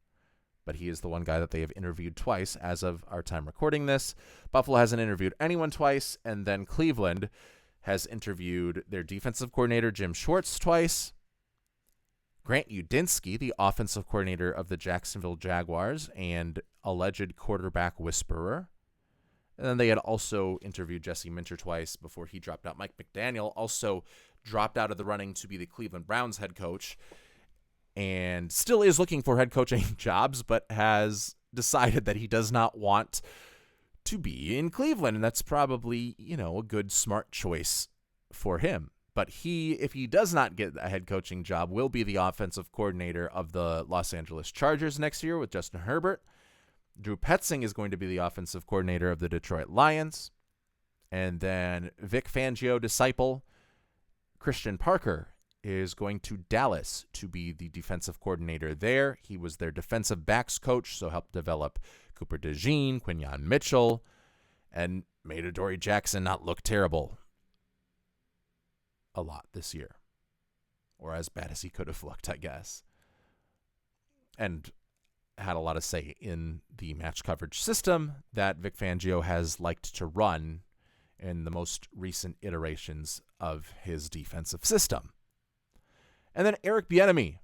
[SPEAKER 1] But he is the one guy that they have interviewed twice as of our time recording this. Buffalo hasn't interviewed anyone twice, and then Cleveland has interviewed their defensive coordinator, Jim Schwartz, twice, Grant Udinski, the offensive coordinator of the Jacksonville Jaguars and alleged quarterback whisperer. And then they had also interviewed Jesse Minter twice before he dropped out. Mike McDaniel also dropped out of the running to be the Cleveland Browns head coach and still is looking for head coaching jobs, but has decided that he does not want to be in Cleveland. And that's probably, a good, smart choice for him. But if he does not get a head coaching job, will be the offensive coordinator of the Los Angeles Chargers next year with Justin Herbert. Drew Petzing is going to be the offensive coordinator of the Detroit Lions. And then Vic Fangio disciple Christian Parker is going to Dallas to be the defensive coordinator there. He was their defensive backs coach, so helped develop Cooper DeJean, Quinyon Mitchell, and made Adoree Jackson not look terrible a lot this year, or as bad as he could have looked, I guess, and had a lot of say in the match coverage system that Vic Fangio has liked to run in the most recent iterations of his defensive system. And then Eric Bienemy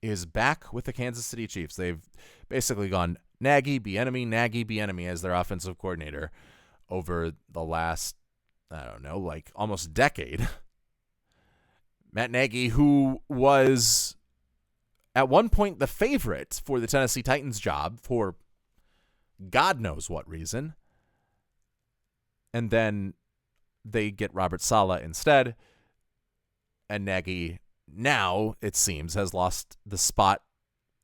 [SPEAKER 1] is back with the Kansas City Chiefs. They've basically gone Nagy, Bienemy as their offensive coordinator over the last, almost decade. Matt Nagy, who was at one point the favorite for the Tennessee Titans job for God knows what reason. And then they get Robert Saleh instead. And Nagy now, it seems, has lost the spot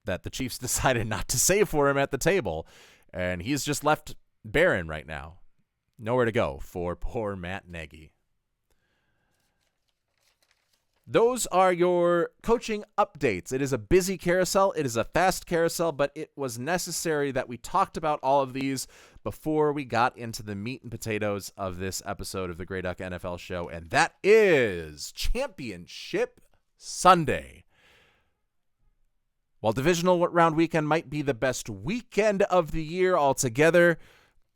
[SPEAKER 1] that the Chiefs decided not to save for him at the table. And he's just left barren right now. Nowhere to go for poor Matt Nagy. Those are your coaching updates. It is a busy carousel. It is a fast carousel, but it was necessary that we talked about all of these before we got into the meat and potatoes of this episode of the Grey Duck NFL Show, and that is Championship Sunday. While Divisional Round Weekend might be the best weekend of the year altogether,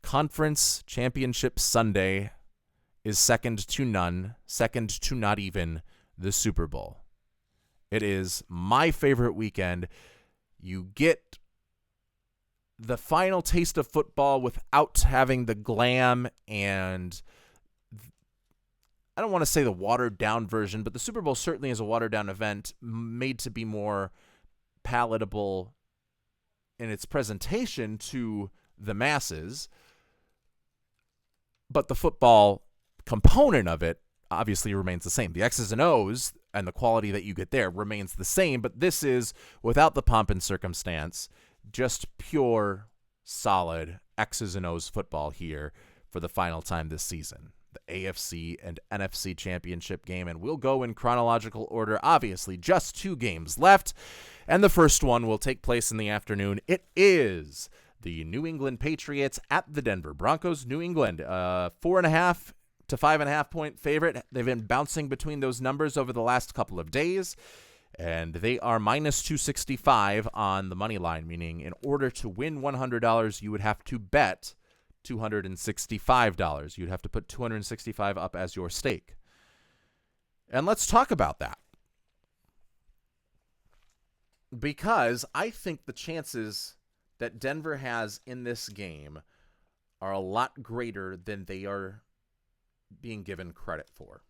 [SPEAKER 1] Conference Championship Sunday is second to none, second to not even the Super Bowl. It is my favorite weekend. You get the final taste of football without having the glam and I don't want to say the watered down version, but the Super Bowl certainly is a watered down event made to be more palatable in its presentation to the masses. But the football component of it obviously remains the same. The X's and O's and the quality that you get there remains the same, but this is, without the pomp and circumstance, just pure, solid X's and O's football here for the final time this season. The AFC and NFC championship game, and we'll go in chronological order. Obviously, just 2 games left, and the first one will take place in the afternoon. It is the New England Patriots at the Denver Broncos. New England, 4.5 to 5.5 point favorite. They've been bouncing between those numbers over the last couple of days, and they are minus 265 on the money line, meaning in order to win $100, you would have to bet $265. You'd have to put $265 up as your stake. And let's talk about that, because I think the chances that Denver has in this game are a lot greater than they are being given credit for.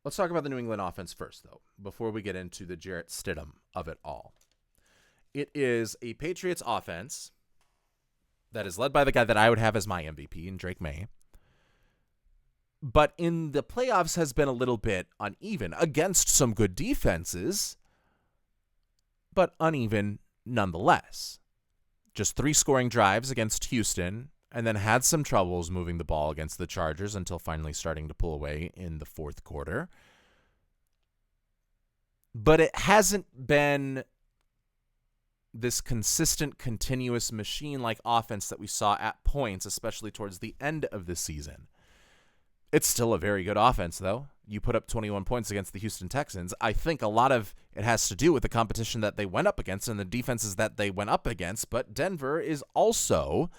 [SPEAKER 1] Let's talk about the New England offense first, though, before we get into the Jarrett Stidham of it all. It is a Patriots offense that is led by the guy that I would have as my MVP, in Drake Maye, but in the playoffs has been a little bit uneven against some good defenses, but uneven nonetheless. Just 3 scoring drives against Houston, and then had some troubles moving the ball against the Chargers until finally starting to pull away in the fourth quarter. But it hasn't been this consistent, continuous machine-like offense that we saw at points, especially towards the end of the season. It's still a very good offense, though. You put up 21 points against the Houston Texans. I think a lot of it has to do with the competition that they went up against and the defenses that they went up against, but Denver is also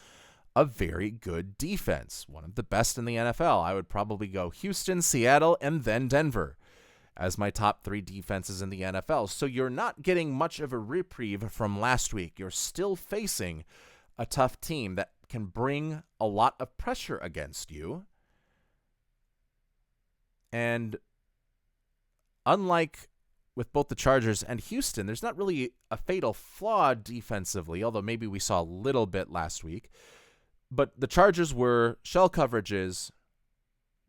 [SPEAKER 1] a very good defense, one of the best in the NFL. I would probably go Houston, Seattle, and then Denver. as my top 3 defenses in the NFL. So you're not getting much of a reprieve from last week. You're still facing a tough team that can bring a lot of pressure against you. And unlike with both the Chargers and Houston, there's not really a fatal flaw defensively, although maybe we saw a little bit last week. But the Chargers were shell coverages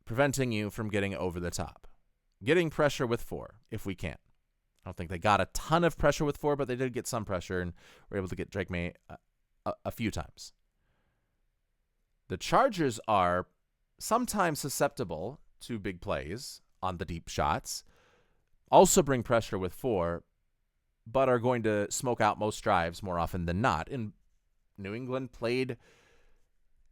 [SPEAKER 1] preventing you from getting over the top. Getting pressure with 4, if we can. I don't think they got a ton of pressure with 4, but they did get some pressure and were able to get Drake Maye a few times. The Chargers are sometimes susceptible to big plays on the deep shots, also bring pressure with 4, but are going to smoke out most drives more often than not. And New England played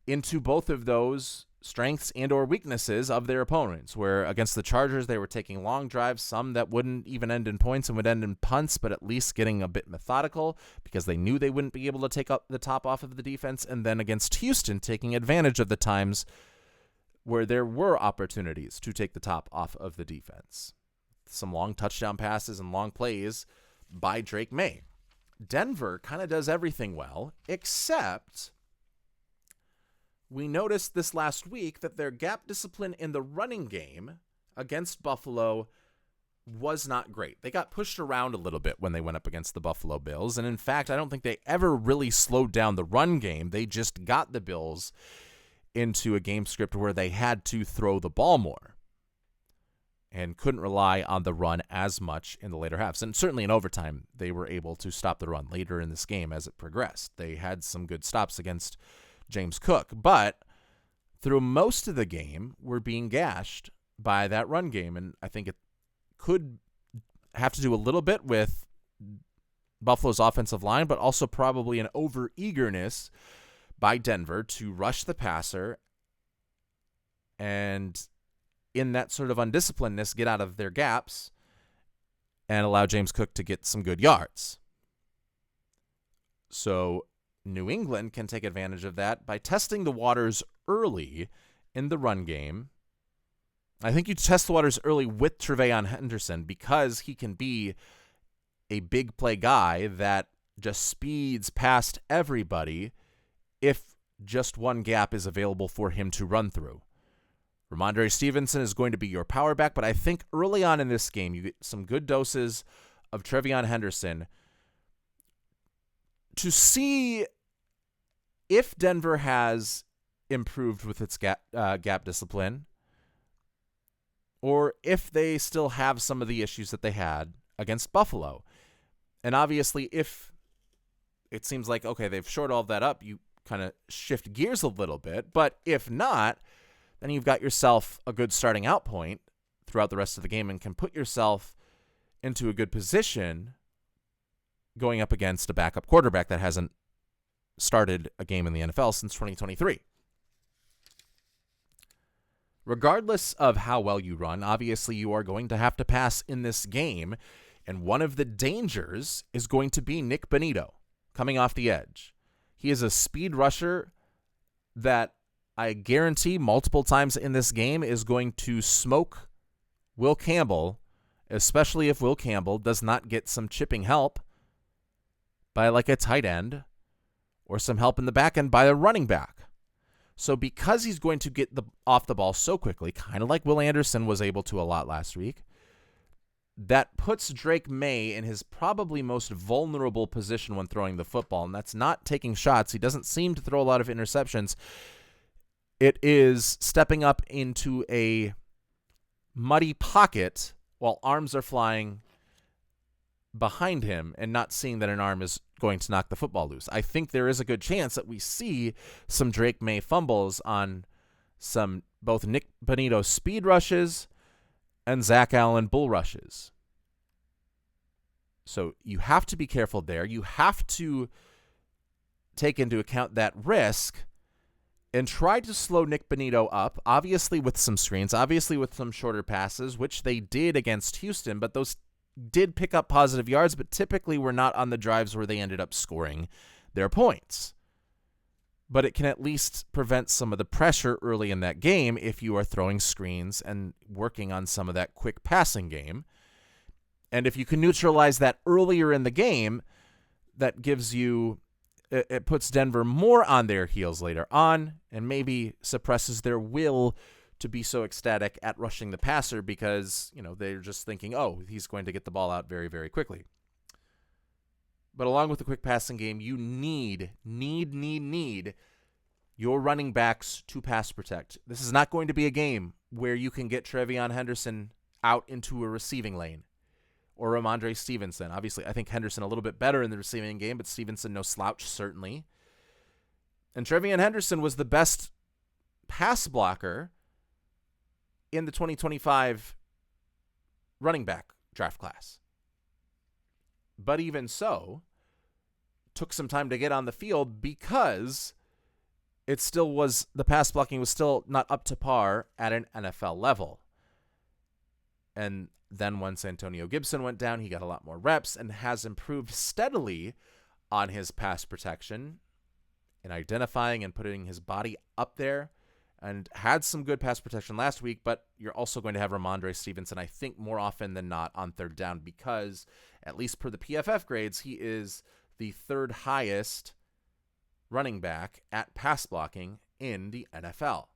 [SPEAKER 1] into both of those strengths and or weaknesses of their opponents, where against the Chargers they were taking long drives, some that wouldn't even end in points and would end in punts, but at least getting a bit methodical because they knew they wouldn't be able to take up the top off of the defense. And then against Houston, taking advantage of the times where there were opportunities to take the top off of the defense. Some long touchdown passes and long plays by Drake Maye. Denver kind of does everything well, except we noticed this last week that their gap discipline in the running game against Buffalo was not great. They got pushed around a little bit when they went up against the Buffalo Bills. And in fact, I don't think they ever really slowed down the run game. They just got the Bills into a game script where they had to throw the ball more and couldn't rely on the run as much in the later halves. And certainly in overtime, they were able to stop the run later in this game as it progressed. They had some good stops against James Cook, but through most of the game, we're being gashed by that run game. And I think it could have to do a little bit with Buffalo's offensive line, but also probably an over-eagerness by Denver to rush the passer and in that sort of undisciplinedness get out of their gaps and allow James Cook to get some good yards. So New England can take advantage of that by testing the waters early in the run game. I think you test the waters early with TreVeyon Henderson because he can be a big play guy that just speeds past everybody if just one gap is available for him to run through. Ramondre Stevenson is going to be your power back, but I think early on in this game, you get some good doses of TreVeyon Henderson to see if Denver has improved with its gap discipline or if they still have some of the issues that they had against Buffalo. And obviously, if it seems like, okay, they've shored all of that up, you kind of shift gears a little bit. But if not, then you've got yourself a good starting out point throughout the rest of the game and can put yourself into a good position going up against a backup quarterback that hasn't started a game in the NFL since 2023. Regardless of how well you run, obviously you are going to have to pass in this game, and one of the dangers is going to be Nick Bonnito coming off the edge. He is a speed rusher that I guarantee multiple times in this game is going to smoke Will Campbell, especially if Will Campbell does not get some chipping help by like a tight end or some help in the back end by a running back. So because he's going to get off the ball so quickly, kind of like Will Anderson was able to a lot last week, that puts Drake Maye in his probably most vulnerable position when throwing the football, and that's not taking shots. He doesn't seem to throw a lot of interceptions. It is stepping up into a muddy pocket while arms are flying behind him and not seeing that an arm is going to knock the football loose. I think there is a good chance that we see some Drake Maye fumbles on some both Nick Bonnito speed rushes and Zach Allen bull rushes. So you have to be careful there. You have to take into account that risk and try to slow Nick Bonnito up, obviously with some screens, obviously with some shorter passes, which they did against Houston, but those did pick up positive yards, but typically were not on the drives where they ended up scoring their points. but it can at least prevent some of the pressure early in that game if you are throwing screens and working on some of that quick passing game. And if you can neutralize that earlier in the game, that gives you, it puts Denver more on their heels later on and maybe suppresses their will to be so ecstatic at rushing the passer because, they're just thinking, oh, he's going to get the ball out very, very quickly. But along with the quick passing game, you need your running backs to pass protect. This is not going to be a game where you can get Trevion Henderson out into a receiving lane or Ramondre Stevenson. Obviously, I think Henderson a little bit better in the receiving game, but Stevenson no slouch, certainly. And Trevion Henderson was the best pass blocker in the 2025 running back draft class. But even so, took some time to get on the field because it still was, the pass blocking was still not up to par at an NFL level. And then once Antonio Gibson went down, he got a lot more reps and has improved steadily on his pass protection in identifying and putting his body up there, and had some good pass protection last week. But you're also going to have Ramondre Stevenson, I think, more often than not on third down because, at least per the PFF grades, he is the third highest running back at pass blocking in the NFL.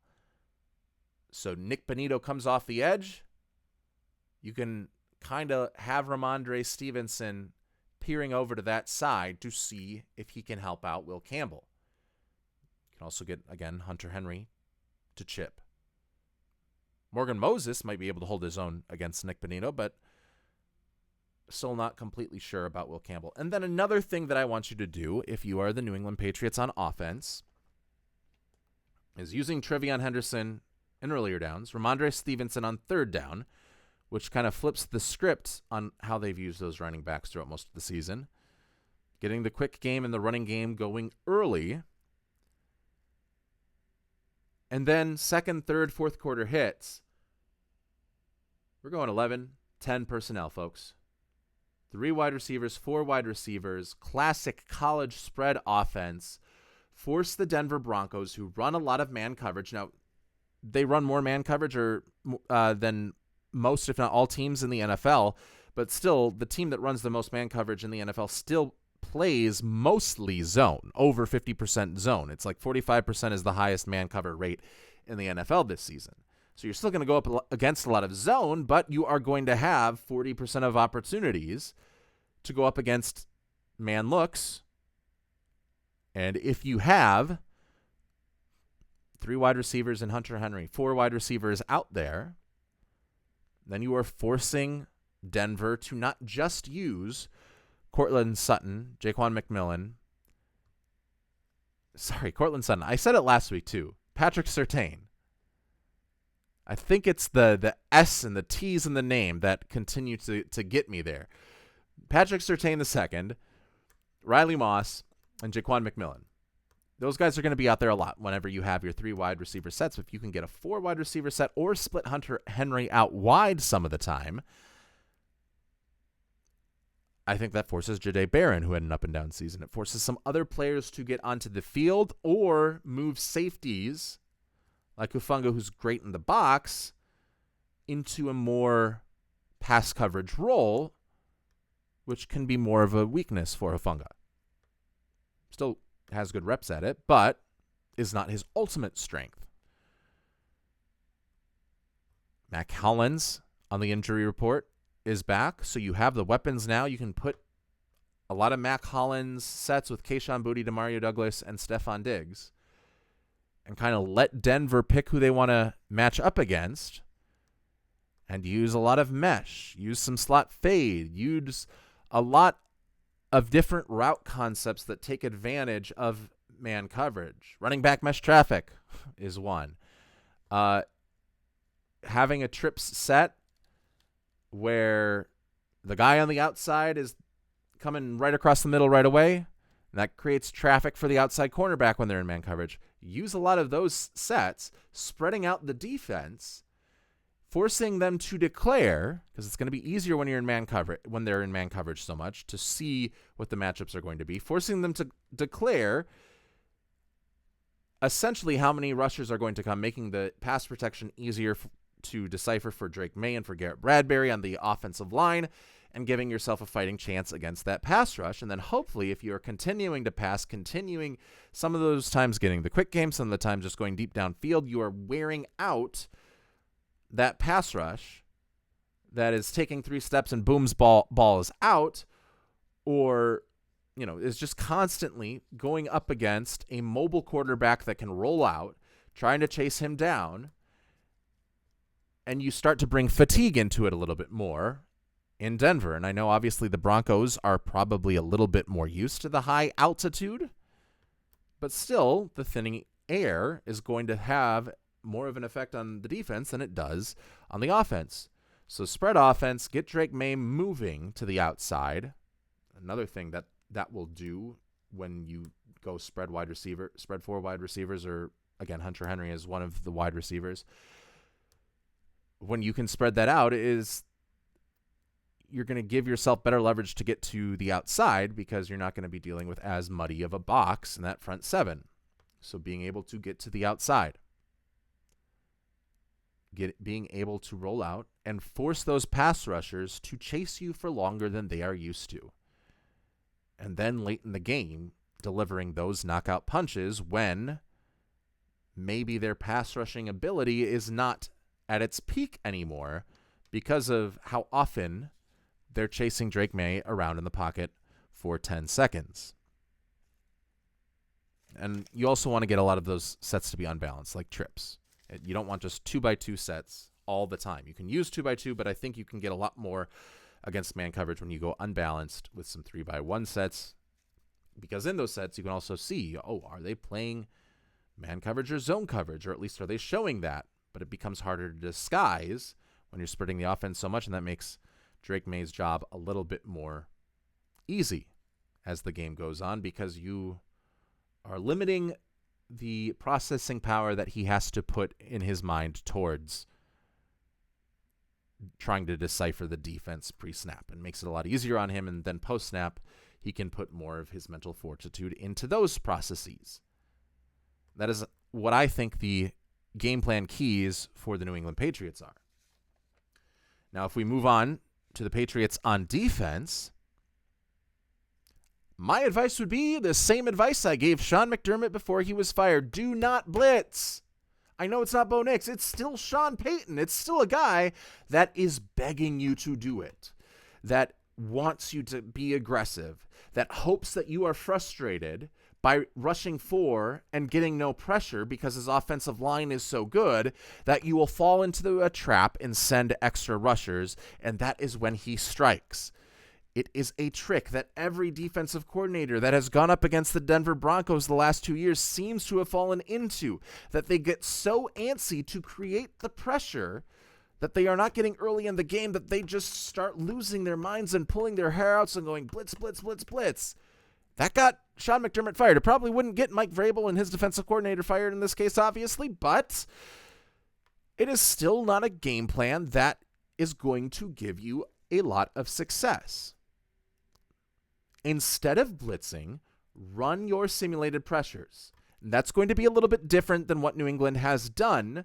[SPEAKER 1] So Nick Bonnito comes off the edge. You can kind of have Ramondre Stevenson peering over to that side to see if he can help out Will Campbell. You can also get, again, Hunter Henry to chip. Morgan Moses might be able to hold his own against Nick Bonnito, but still not completely sure about Will Campbell. And then another thing that I want you to do if you are the New England Patriots on offense is using Trevion Henderson in earlier downs, Ramondre Stevenson on third down, which kind of flips the script on how they've used those running backs throughout most of the season. Getting the quick game and the running game going early. And then second, third, fourth quarter hits. We're going 11, 10 personnel, folks. 3 wide receivers, 4 wide receivers, classic college spread offense. Force the Denver Broncos, who run a lot of man coverage. Now, they run more man coverage than most, if not all, teams in the NFL. But still, the team that runs the most man coverage in the NFL still plays mostly zone, over 50% zone. It's like 45% is the highest man cover rate in the NFL this season. So you're still going to go up against a lot of zone, but you are going to have 40% of opportunities to go up against man looks. And if you have 3 wide receivers in Hunter Henry, 4 wide receivers out there, then you are forcing Denver to not just use Courtland Sutton, Cortland Sutton. I said it last week too. Patrick Surtain. I think it's the S and the T's in the name that continue to get me there. Patrick Surtain II, Riley Moss, and Jaquan McMillan. Those guys are going to be out there a lot whenever you have your 3 wide receiver sets. If you can get a 4 wide receiver set or split Hunter Henry out wide some of the time, I think that forces Jahdae Barron, who had an up and down season. It forces some other players to get onto the field or move safeties like Hufanga, who's great in the box, into a more pass coverage role, which can be more of a weakness for Hufanga. Still has good reps at it, but is not his ultimate strength. Mac Hollins on the injury report is back, so you have the weapons now. You can put a lot of Mac Hollins sets with Kayshon Boutte, Demario Douglas, and Stephon Diggs, and kind of let Denver pick who they want to match up against, and use a lot of mesh, use some slot fade, use a lot of different route concepts that take advantage of man coverage. Running back mesh traffic is one. Having a trips set where the guy on the outside is coming right across the middle right away, and that creates traffic for the outside cornerback when they're in man coverage. Use a lot of those sets, spreading out the defense, forcing them to declare, because it's going to be easier when you're in man coverage, when they're in man coverage so much, to see what the matchups are going to be, forcing them to declare essentially how many rushers are going to come, making the pass protection easier to decipher for Drake Maye and for Garrett Bradbury on the offensive line, and giving yourself a fighting chance against that pass rush. And then hopefully, if you're continuing to pass, continuing some of those times getting the quick game, some of the times just going deep downfield, you are wearing out that pass rush that is taking 3 steps and boom's ball is out, or is just constantly going up against a mobile quarterback that can roll out, trying to chase him down, and you start to bring fatigue into it a little bit more in Denver. And I know obviously the Broncos are probably a little bit more used to the high altitude, but still the thinning air is going to have more of an effect on the defense than it does on the offense. So spread offense, get Drake Maye moving to the outside. Another thing that will do when you go spread 4 wide receivers, or again, Hunter Henry is one of the wide receivers. When you can spread that out, is you're going to give yourself better leverage to get to the outside, because you're not going to be dealing with as muddy of a box in that front 7. So being able to get to the outside, being able to roll out and force those pass rushers to chase you for longer than they are used to. And then late in the game, delivering those knockout punches when maybe their pass rushing ability is not at its peak anymore because of how often they're chasing Drake Maye around in the pocket for 10 seconds. And you also want to get a lot of those sets to be unbalanced, like trips. You don't want just 2x2 sets all the time. You can use 2x2, but I think you can get a lot more against man coverage when you go unbalanced with some 3x1 sets, because in those sets you can also see, are they playing man coverage or zone coverage, or at least are they showing that? But it becomes harder to disguise when you're spreading the offense so much, and that makes Drake Maye's job a little bit more easy as the game goes on, because you are limiting the processing power that he has to put in his mind towards trying to decipher the defense pre-snap, and makes it a lot easier on him. And then post-snap, he can put more of his mental fortitude into those processes. That is what I think the game plan keys for the New England Patriots are. Now, if we move on to the Patriots on defense, my advice would be the same advice I gave Sean McDermott before he was fired. Do not blitz. I know it's not Bo Nix. It's still Sean Payton. It's still a guy that is begging you to do it, that wants you to be aggressive, that hopes that you are frustrated by rushing 4 and getting no pressure because his offensive line is so good that you will fall into a trap and send extra rushers, and that is when he strikes. It is a trick that every defensive coordinator that has gone up against the Denver Broncos the last 2 years seems to have fallen into, that they get so antsy to create the pressure that they are not getting early in the game that they just start losing their minds and pulling their hair out and going blitz, blitz, blitz, blitz. That got Sean McDermott fired. It probably wouldn't get Mike Vrabel and his defensive coordinator fired in this case, obviously, but it is still not a game plan that is going to give you a lot of success. Instead of blitzing, run your simulated pressures. And that's going to be a little bit different than what New England has done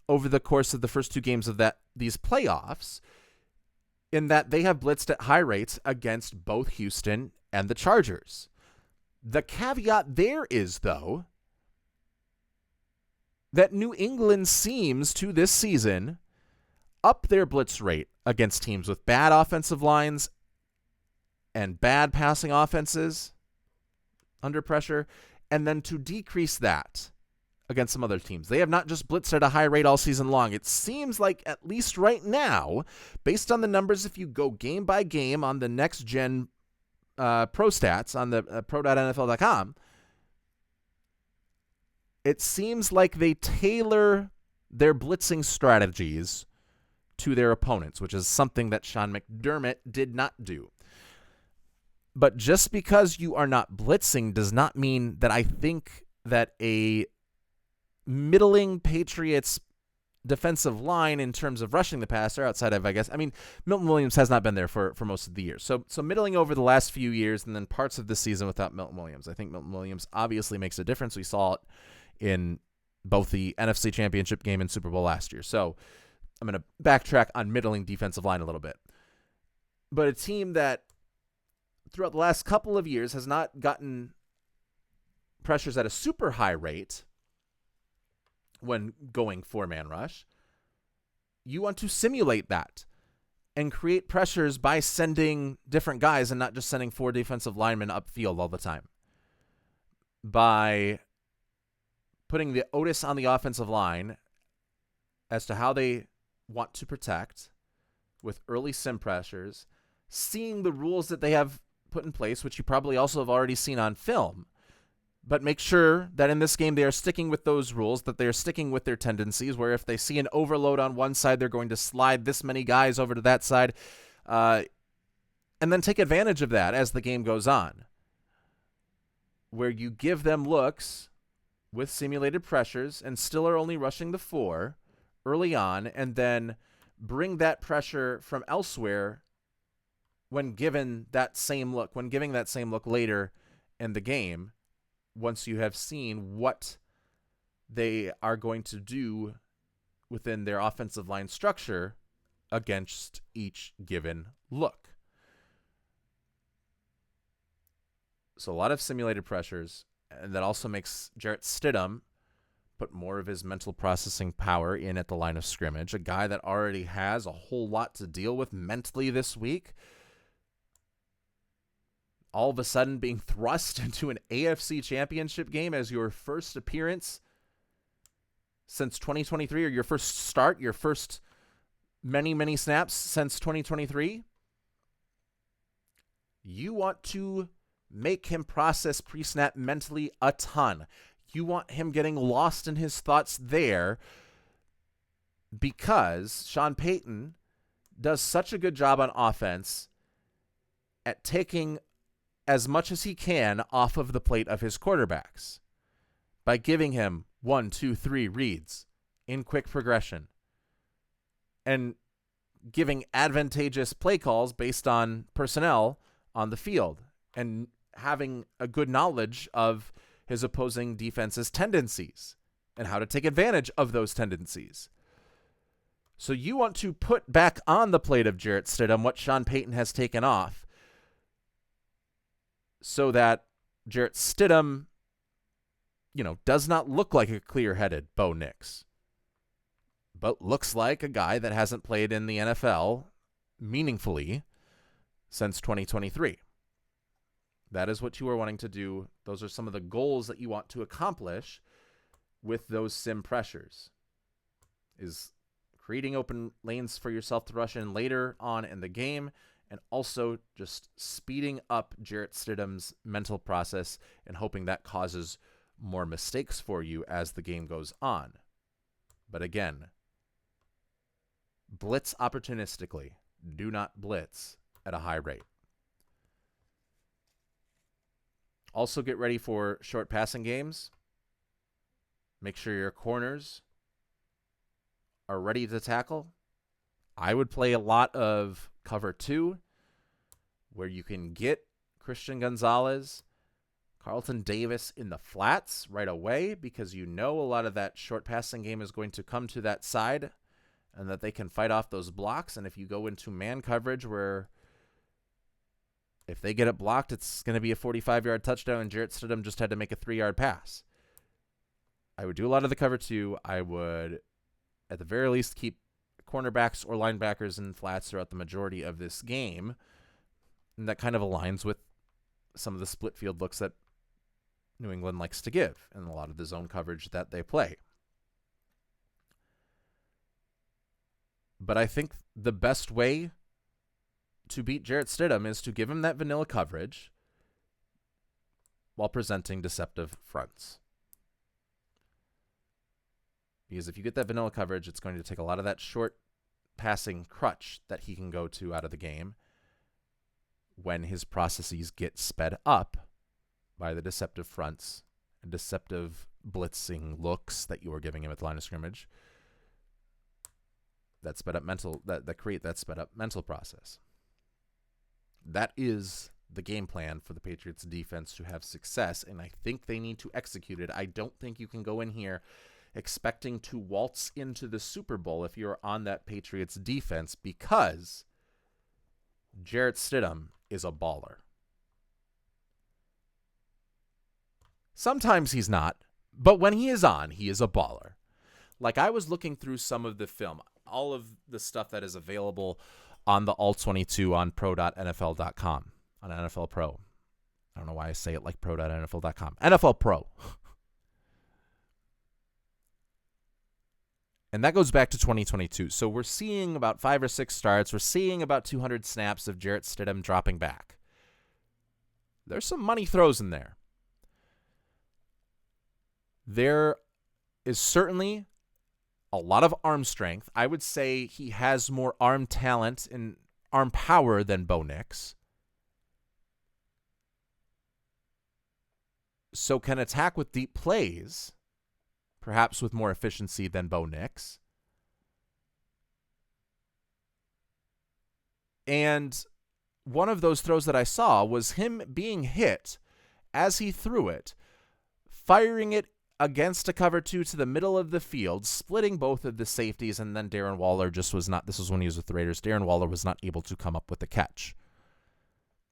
[SPEAKER 1] over the course of the first 2 games of these playoffs, in that they have blitzed at high rates against both Houston and the Chargers. The caveat there is, though, that New England seems to this season up their blitz rate against teams with bad offensive lines and bad passing offenses under pressure, and then to decrease that against some other teams. They have not just blitzed at a high rate all season long. It seems like, at least right now, based on the numbers, if you go game by game on the next gen pro stats on the pro.nfl.com, it seems like they tailor their blitzing strategies to their opponents, which is something that Sean McDermott did not do. But just because you are not blitzing does not mean that I think that a middling Patriots defensive line in terms of rushing the passer outside of, Milton Williams has not been there for most of the year. So middling over the last few years and then parts of the season without Milton Williams. I think Milton Williams obviously makes a difference. We saw it in both the NFC Championship game and Super Bowl last year. So I'm going to backtrack on middling defensive line a little bit. But a team that throughout the last couple of years has not gotten pressures at a super high rate when going four-man rush, you want to simulate that and create pressures by sending different guys and not just sending 4 defensive linemen upfield all the time. By putting the onus on the offensive line as to how they want to protect with early sim pressures, seeing the rules that they have put in place, which you probably also have already seen on film, but make sure that in this game they are sticking with those rules, that they are sticking with their tendencies, where if they see an overload on one side, they're going to slide this many guys over to that side, and then take advantage of that as the game goes on, where you give them looks with simulated pressures and still are only rushing the 4 early on, and then bring that pressure from elsewhere when given that same look, when giving that same look later in the game, once you have seen what they are going to do within their offensive line structure against each given look. So a lot of simulated pressures, and that also makes Jarrett Stidham put more of his mental processing power in at the line of scrimmage, a guy that already has a whole lot to deal with mentally this week. All of a sudden being thrust into an AFC Championship game as your first appearance since 2023, or your first start, your first many snaps since 2023. You want to make him process pre-snap mentally a ton. You want him getting lost in his thoughts there, because Sean Payton does such a good job on offense at taking as much as he can off of the plate of his quarterbacks by giving him 1, 2, 3 reads in quick progression and giving advantageous play calls based on personnel on the field and having a good knowledge of his opposing defense's tendencies and how to take advantage of those tendencies. So you want to put back on the plate of Jarrett Stidham what Sean Payton has taken off, so that Jarrett Stidham, does not look like a clear-headed Bo Nix, but looks like a guy that hasn't played in the NFL meaningfully since 2023. That is what you are wanting to do. Those are some of the goals that you want to accomplish with those sim pressures, is creating open lanes for yourself to rush in later on in the game, and also just speeding up Jarrett Stidham's mental process and hoping that causes more mistakes for you as the game goes on. But again, blitz opportunistically. Do not blitz at a high rate. Also get ready for short passing games. Make sure your corners are ready to tackle. I would play a lot of cover 2, where you can get Christian Gonzalez, Carlton Davis in the flats right away, because a lot of that short passing game is going to come to that side and that they can fight off those blocks. And if you go into man coverage, where if they get it blocked, it's going to be a 45-yard touchdown, and Jarrett Stidham just had to make a 3-yard pass. I would do a lot of the cover 2. I would, at the very least, keep cornerbacks or linebackers in flats throughout the majority of this game. And that kind of aligns with some of the split field looks that New England likes to give and a lot of the zone coverage that they play. But I think the best way to beat Jarrett Stidham is to give him that vanilla coverage while presenting deceptive fronts. Because if you get that vanilla coverage, it's going to take a lot of that short passing crutch that he can go to out of the game when his processes get sped up by the deceptive fronts and deceptive blitzing looks that you are giving him at the line of scrimmage that create that sped up mental process. That is the game plan for the Patriots defense to have success, and I think they need to execute it. I don't think you can go in here expecting to waltz into the Super Bowl if you're on that Patriots defense, because Jarrett Stidham is a baller. Sometimes he's not, but when he is on, he is a baller. Like, I was looking through some of the film, all of the stuff that is available on the All-22 on pro.nfl.com, on NFL Pro. I don't know why I say it like pro.nfl.com. NFL Pro. And that goes back to 2022. So we're seeing about 5 or 6 starts. We're seeing about 200 snaps of Jarrett Stidham dropping back. There's some money throws in there. There is certainly a lot of arm strength. I would say he has more arm talent and arm power than Bo Nix. So can attack with deep plays, perhaps with more efficiency than Bo Nix. And one of those throws that I saw was him being hit as he threw it, firing it against a cover 2 to the middle of the field, splitting both of the safeties, and then Darren Waller just was not, this was when he was with the Raiders, Darren Waller was not able to come up with the catch.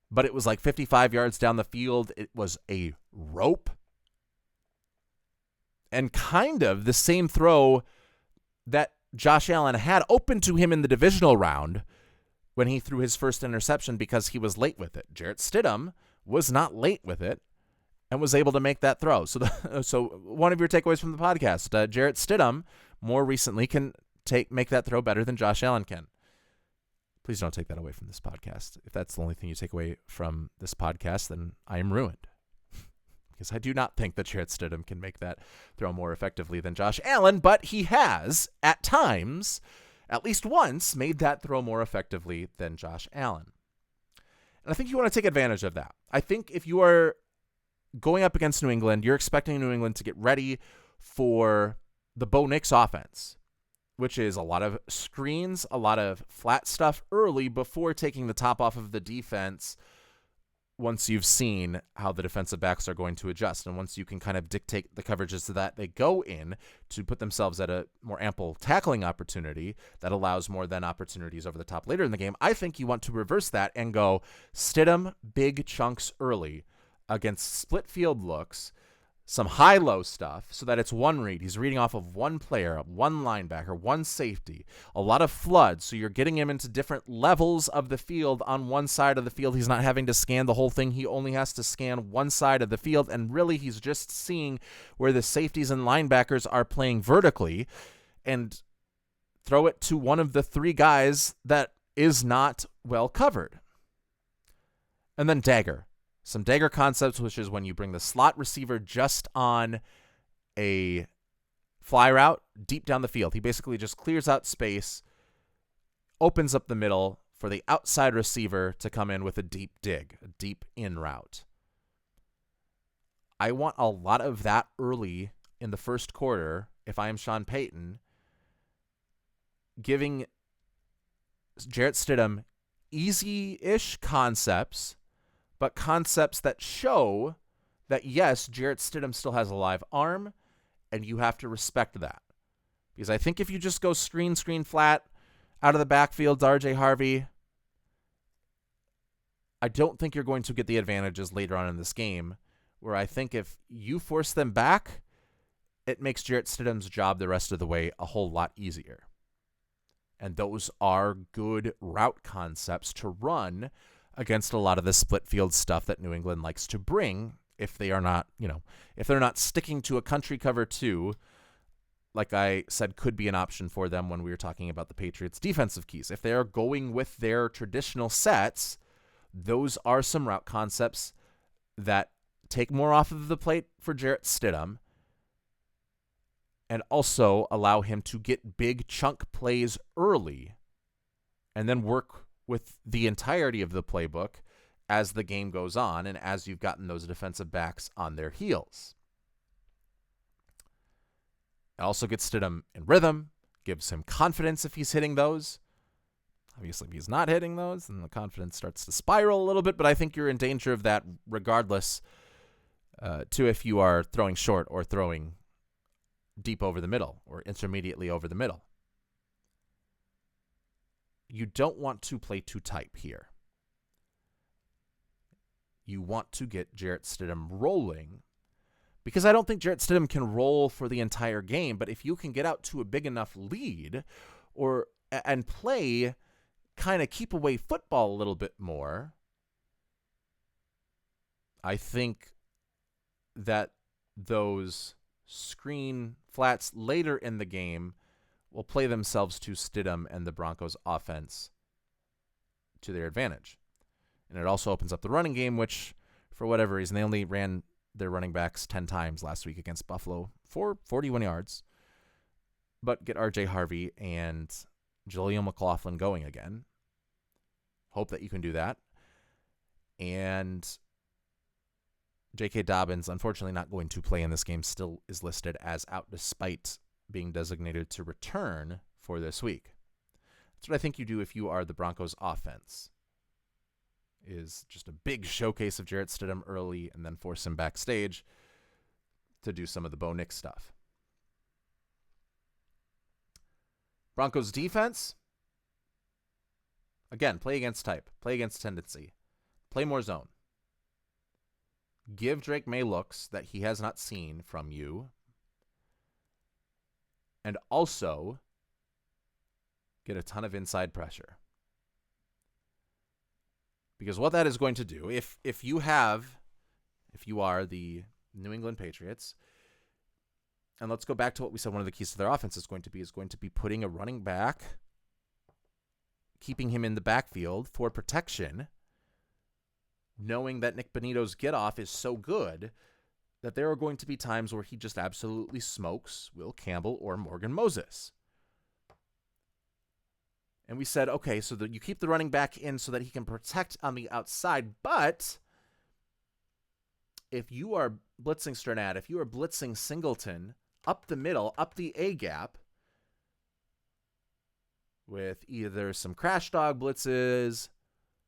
[SPEAKER 1] But it was like 55 yards down the field. It was a rope. And kind of the same throw that Josh Allen had open to him in the divisional round when he threw his first interception because he was late with it. Jarrett Stidham was not late with it and was able to make that throw. So one of your takeaways from the podcast, Jarrett Stidham more recently can make that throw better than Josh Allen can. Please don't take that away from this podcast. If that's the only thing you take away from this podcast, then I am ruined. Because I do not think that Jarrett Stidham can make that throw more effectively than Josh Allen, but he has, at times, at least once, made that throw more effectively than Josh Allen. And I think you want to take advantage of that. I think if you are going up against New England, you're expecting New England to get ready for the Bo Nix offense, which is a lot of screens, a lot of flat stuff early before taking the top off of the defense once you've seen how the defensive backs are going to adjust. And once you can kind of dictate the coverages so that they go in to put themselves at a more ample tackling opportunity that allows more than opportunities over the top later in the game, I think you want to reverse that and go Stidham big chunks early against split field looks, some high-low stuff so that it's one read. He's reading off of one player, one linebacker, one safety, a lot of flood. So you're getting him into different levels of the field on one side of the field. He's not having to scan the whole thing. He only has to scan one side of the field. And really, he's just seeing where the safeties and linebackers are playing vertically and throw it to one of the 3 guys that is not well covered. And then dagger. Some dagger concepts, which is when you bring the slot receiver just on a fly route deep down the field. He basically just clears out space, opens up the middle for the outside receiver to come in with a deep dig, a deep in route. I want a lot of that early in the first quarter if I am Sean Payton, giving Jarrett Stidham easy-ish concepts, but concepts that show that, yes, Jarrett Stidham still has a live arm, and you have to respect that. Because I think if you just go screen flat out of the backfield to RJ Harvey, I don't think you're going to get the advantages later on in this game, where I think if you force them back, it makes Jarrett Stidham's job the rest of the way a whole lot easier. And those are good route concepts to run against a lot of the split field stuff that New England likes to bring if they are not, if they're not sticking to a country cover 2, like I said, could be an option for them when we were talking about the Patriots' defensive keys. If they are going with their traditional sets, those are some route concepts that take more off of the plate for Jarrett Stidham and also allow him to get big chunk plays early and then work with the entirety of the playbook as the game goes on and as you've gotten those defensive backs on their heels. It also gets Stidham in rhythm, gives him confidence if he's hitting those. Obviously, if he's not hitting those, then the confidence starts to spiral a little bit, but I think you're in danger of that regardless to if you are throwing short or throwing deep over the middle or intermediately over the middle. You don't want to play too tight here. You want to get Jarrett Stidham rolling because I don't think Jarrett Stidham can roll for the entire game, but if you can get out to a big enough lead and play kind of keep away football a little bit more, I think that those screen flats later in the game will play themselves to Stidham and the Broncos offense to their advantage. And it also opens up the running game, which for whatever reason, they only ran their running backs 10 times last week against Buffalo for 41 yards. But get R.J. Harvey and Jaleel McLaughlin going again. Hope that you can do that. And J.K. Dobbins, unfortunately not going to play in this game, still is listed as out despite being designated to return for this week. That's what I think you do if you are the Broncos offense, is just a big showcase of Jarrett Stidham early and then force him backstage to do some of the Bo Nix stuff. Broncos defense, again, play against type, play against tendency, play more zone. Give Drake Maye looks that he has not seen from you. And also get a ton of inside pressure. Because what that is going to do, if you are the New England Patriots, and let's go back to what we said one of the keys to their offense is going to be putting a running back, keeping him in the backfield for protection, knowing that Nick Bonnito's get-off is so good that there are going to be times where he just absolutely smokes Will Campbell or Morgan Moses. And we said, okay, so that you keep the running back in so that he can protect on the outside, but if you are blitzing Sternad, if you are blitzing Singleton up the middle, up the A-gap, with either some crash dog blitzes,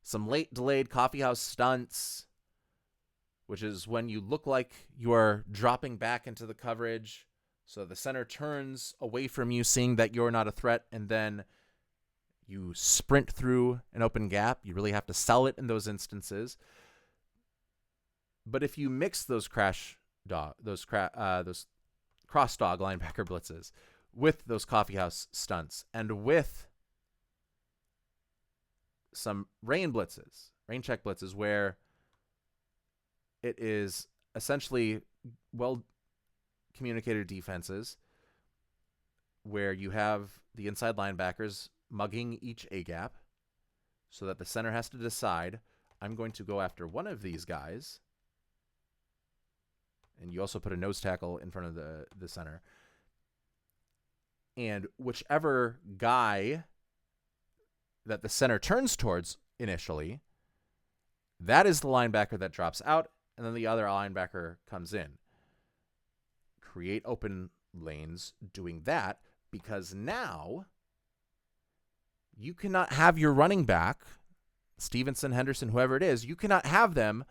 [SPEAKER 1] some late delayed coffeehouse stunts, which is when you look like you are dropping back into the coverage, so the center turns away from you, seeing that you're not a threat, and then you sprint through an open gap. You really have to sell it in those instances. But if you mix those cross dog linebacker blitzes with those coffeehouse stunts and with some rain check blitzes, where it is essentially well communicated defenses, where you have the inside linebackers mugging each A-gap so that the center has to decide, I'm going to go after one of these guys. And you also put a nose tackle in front of the center. And whichever guy that the center turns towards initially, that is the linebacker that drops out, and then the other linebacker comes in. Create open lanes doing that, because now you cannot have your running back, Stevenson, Henderson, whoever it is, you cannot have them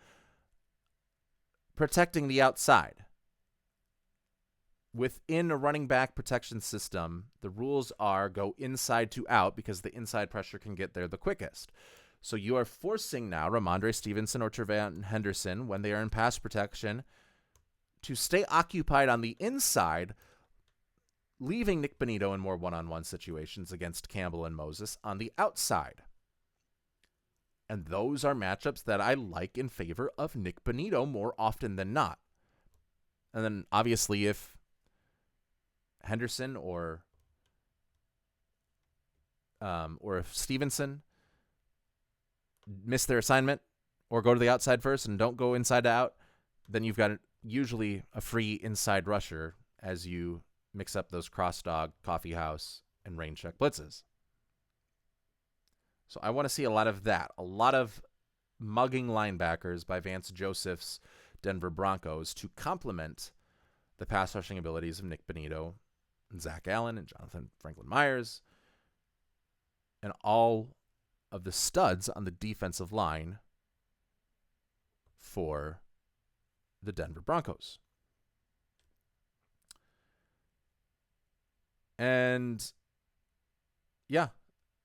[SPEAKER 1] protecting the outside. Within a running back protection system, the rules are go inside to out, because the inside pressure can get there the quickest. So you are forcing now Ramondre Stevenson or Trevon Henderson, when they are in pass protection, to stay occupied on the inside, leaving Nick Bonnito in more one-on-one situations against Campbell and Moses on the outside. And those are matchups that I like in favor of Nick Bonnito more often than not. And then obviously if Henderson or if Stevenson miss their assignment or go to the outside first and don't go inside to out, then you've got usually a free inside rusher as you mix up those cross dog, coffee house, and rain check blitzes. So I want to see a lot of that. A lot of mugging linebackers by Vance Joseph's Denver Broncos to complement the pass rushing abilities of Nick Bonnito and Zach Allen and Jonathan Franklin Myers and all of the studs on the defensive line for the Denver Broncos. And yeah,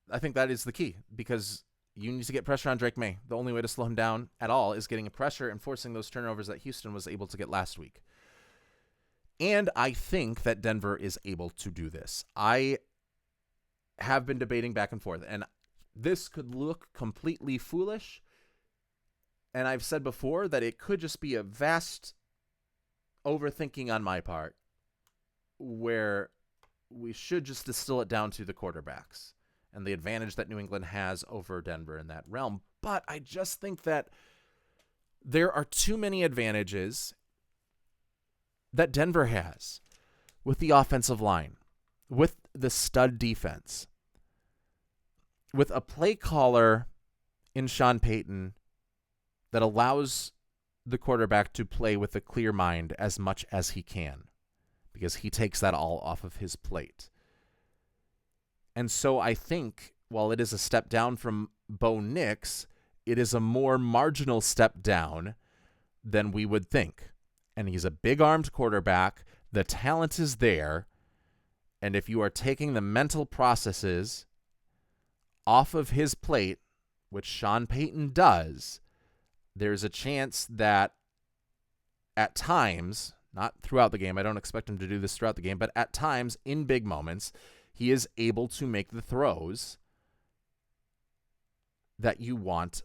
[SPEAKER 1] I think that is the key, because you need to get pressure on Drake Maye. The only way to slow him down at all is getting a pressure and forcing those turnovers that Houston was able to get last week. And I think that Denver is able to do this. I have been debating back and forth, and this could look completely foolish. And I've said before that it could just be a vast overthinking on my part, where we should just distill it down to the quarterbacks and the advantage that New England has over Denver in that realm. But I just think that there are too many advantages that Denver has with the offensive line, with the stud defense, with a play caller in Sean Payton that allows the quarterback to play with a clear mind as much as he can, because he takes that all off of his plate. And so I think, while it is a step down from Bo Nix, it is a more marginal step down than we would think. And he's a big-armed quarterback. The talent is there. And if you are taking the mental processes off of his plate, which Sean Payton does, there's a chance that at times, not throughout the game, I don't expect him to do this throughout the game, but at times, in big moments, he is able to make the throws that you want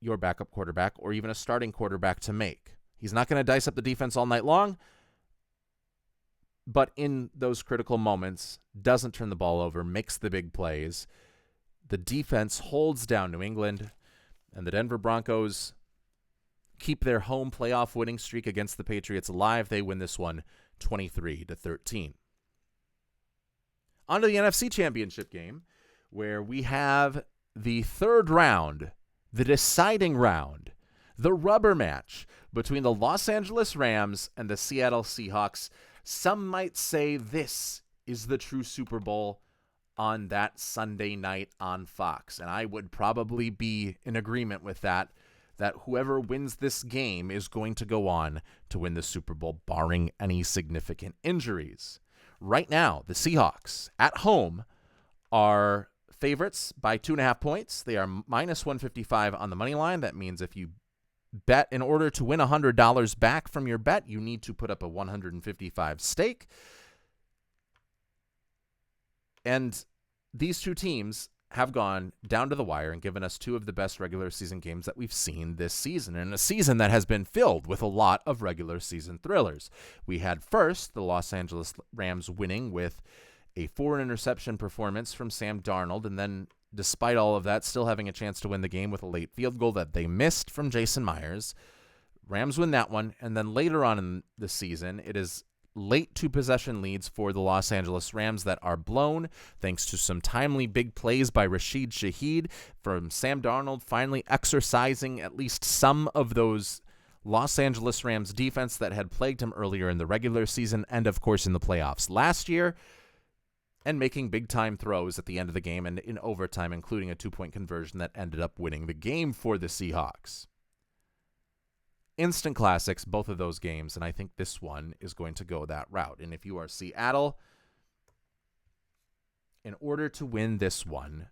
[SPEAKER 1] your backup quarterback or even a starting quarterback to make. He's not going to dice up the defense all night long, but in those critical moments, doesn't turn the ball over, makes the big plays. The defense holds down New England, and the Denver Broncos keep their home playoff winning streak against the Patriots alive. They win this one 23-13. On to the NFC Championship game, where we have the third round, the deciding round, the rubber match between the Los Angeles Rams and the Seattle Seahawks. Some might say this is the true Super Bowl on that Sunday night on Fox, and I would probably be in agreement with that whoever wins this game is going to go on to win the Super Bowl, barring any significant injuries. Right now, the Seahawks at home are favorites by 2.5 points. They are minus 155 on the money line. That means if you bet in order to win $100 back from your bet, you need to put up a 155 stake. And these two teams have gone down to the wire and given us two of the best regular season games that we've seen this season, in a season that has been filled with a lot of regular season thrillers. We had first the Los Angeles Rams winning with a 4-interception performance from Sam Darnold, and then despite all of that, still having a chance to win the game with a late field goal that they missed from Jason Myers. Rams win that one, and then later on in the season, it is late two-possession leads for the Los Angeles Rams that are blown thanks to some timely big plays by Rashid Shaheed, from Sam Darnold finally exercising at least some of those Los Angeles Rams defense that had plagued him earlier in the regular season and, of course, in the playoffs last year, and making big-time throws at the end of the game and in overtime, including a 2-point conversion that ended up winning the game for the Seahawks. Instant classics, both of those games, and I think this one is going to go that route. And if you are Seattle, in order to win this one,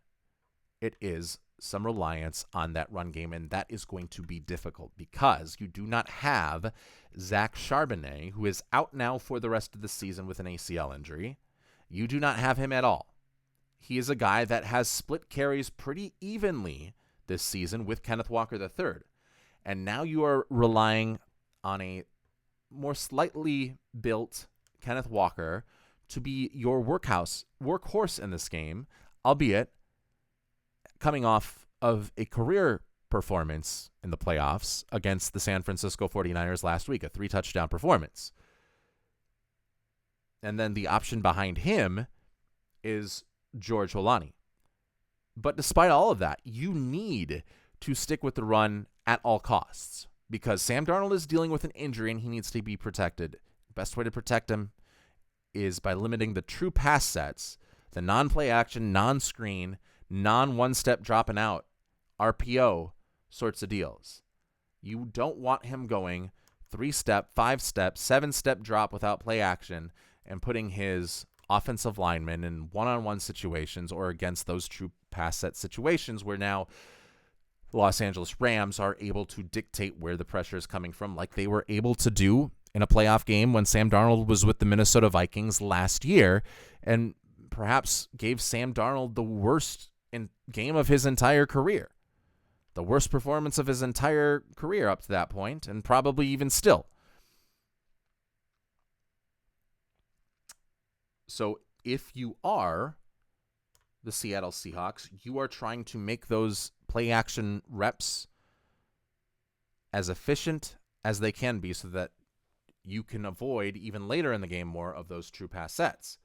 [SPEAKER 1] it is some reliance on that run game, and that is going to be difficult because you do not have Zach Charbonnet, who is out now for the rest of the season with an ACL injury. You do not have him at all. He is a guy that has split carries pretty evenly this season with Kenneth Walker III. And now you are relying on a more slightly built Kenneth Walker to be your workhorse in this game, albeit coming off of a career performance in the playoffs against the San Francisco 49ers last week, a 3-touchdown performance. And then the option behind him is George Holani. But despite all of that, you need to stick with the run at all costs, because Sam Darnold is dealing with an injury and he needs to be protected. Best way to protect him is by limiting the true pass sets, the non-play action, non-screen, non-one-step dropping out, RPO sorts of deals. You don't want him going 3-step, 5-step, 7-step drop without play action and putting his offensive linemen in one-on-one situations or against those true pass set situations where now the Los Angeles Rams are able to dictate where the pressure is coming from, like they were able to do in a playoff game when Sam Darnold was with the Minnesota Vikings last year, and perhaps gave Sam Darnold the worst game of his entire career, the worst performance of his entire career up to that point, and probably even still. So if you are the Seattle Seahawks, you are trying to make those play action reps as efficient as they can be so that you can avoid, even later in the game, more of those true pass sets.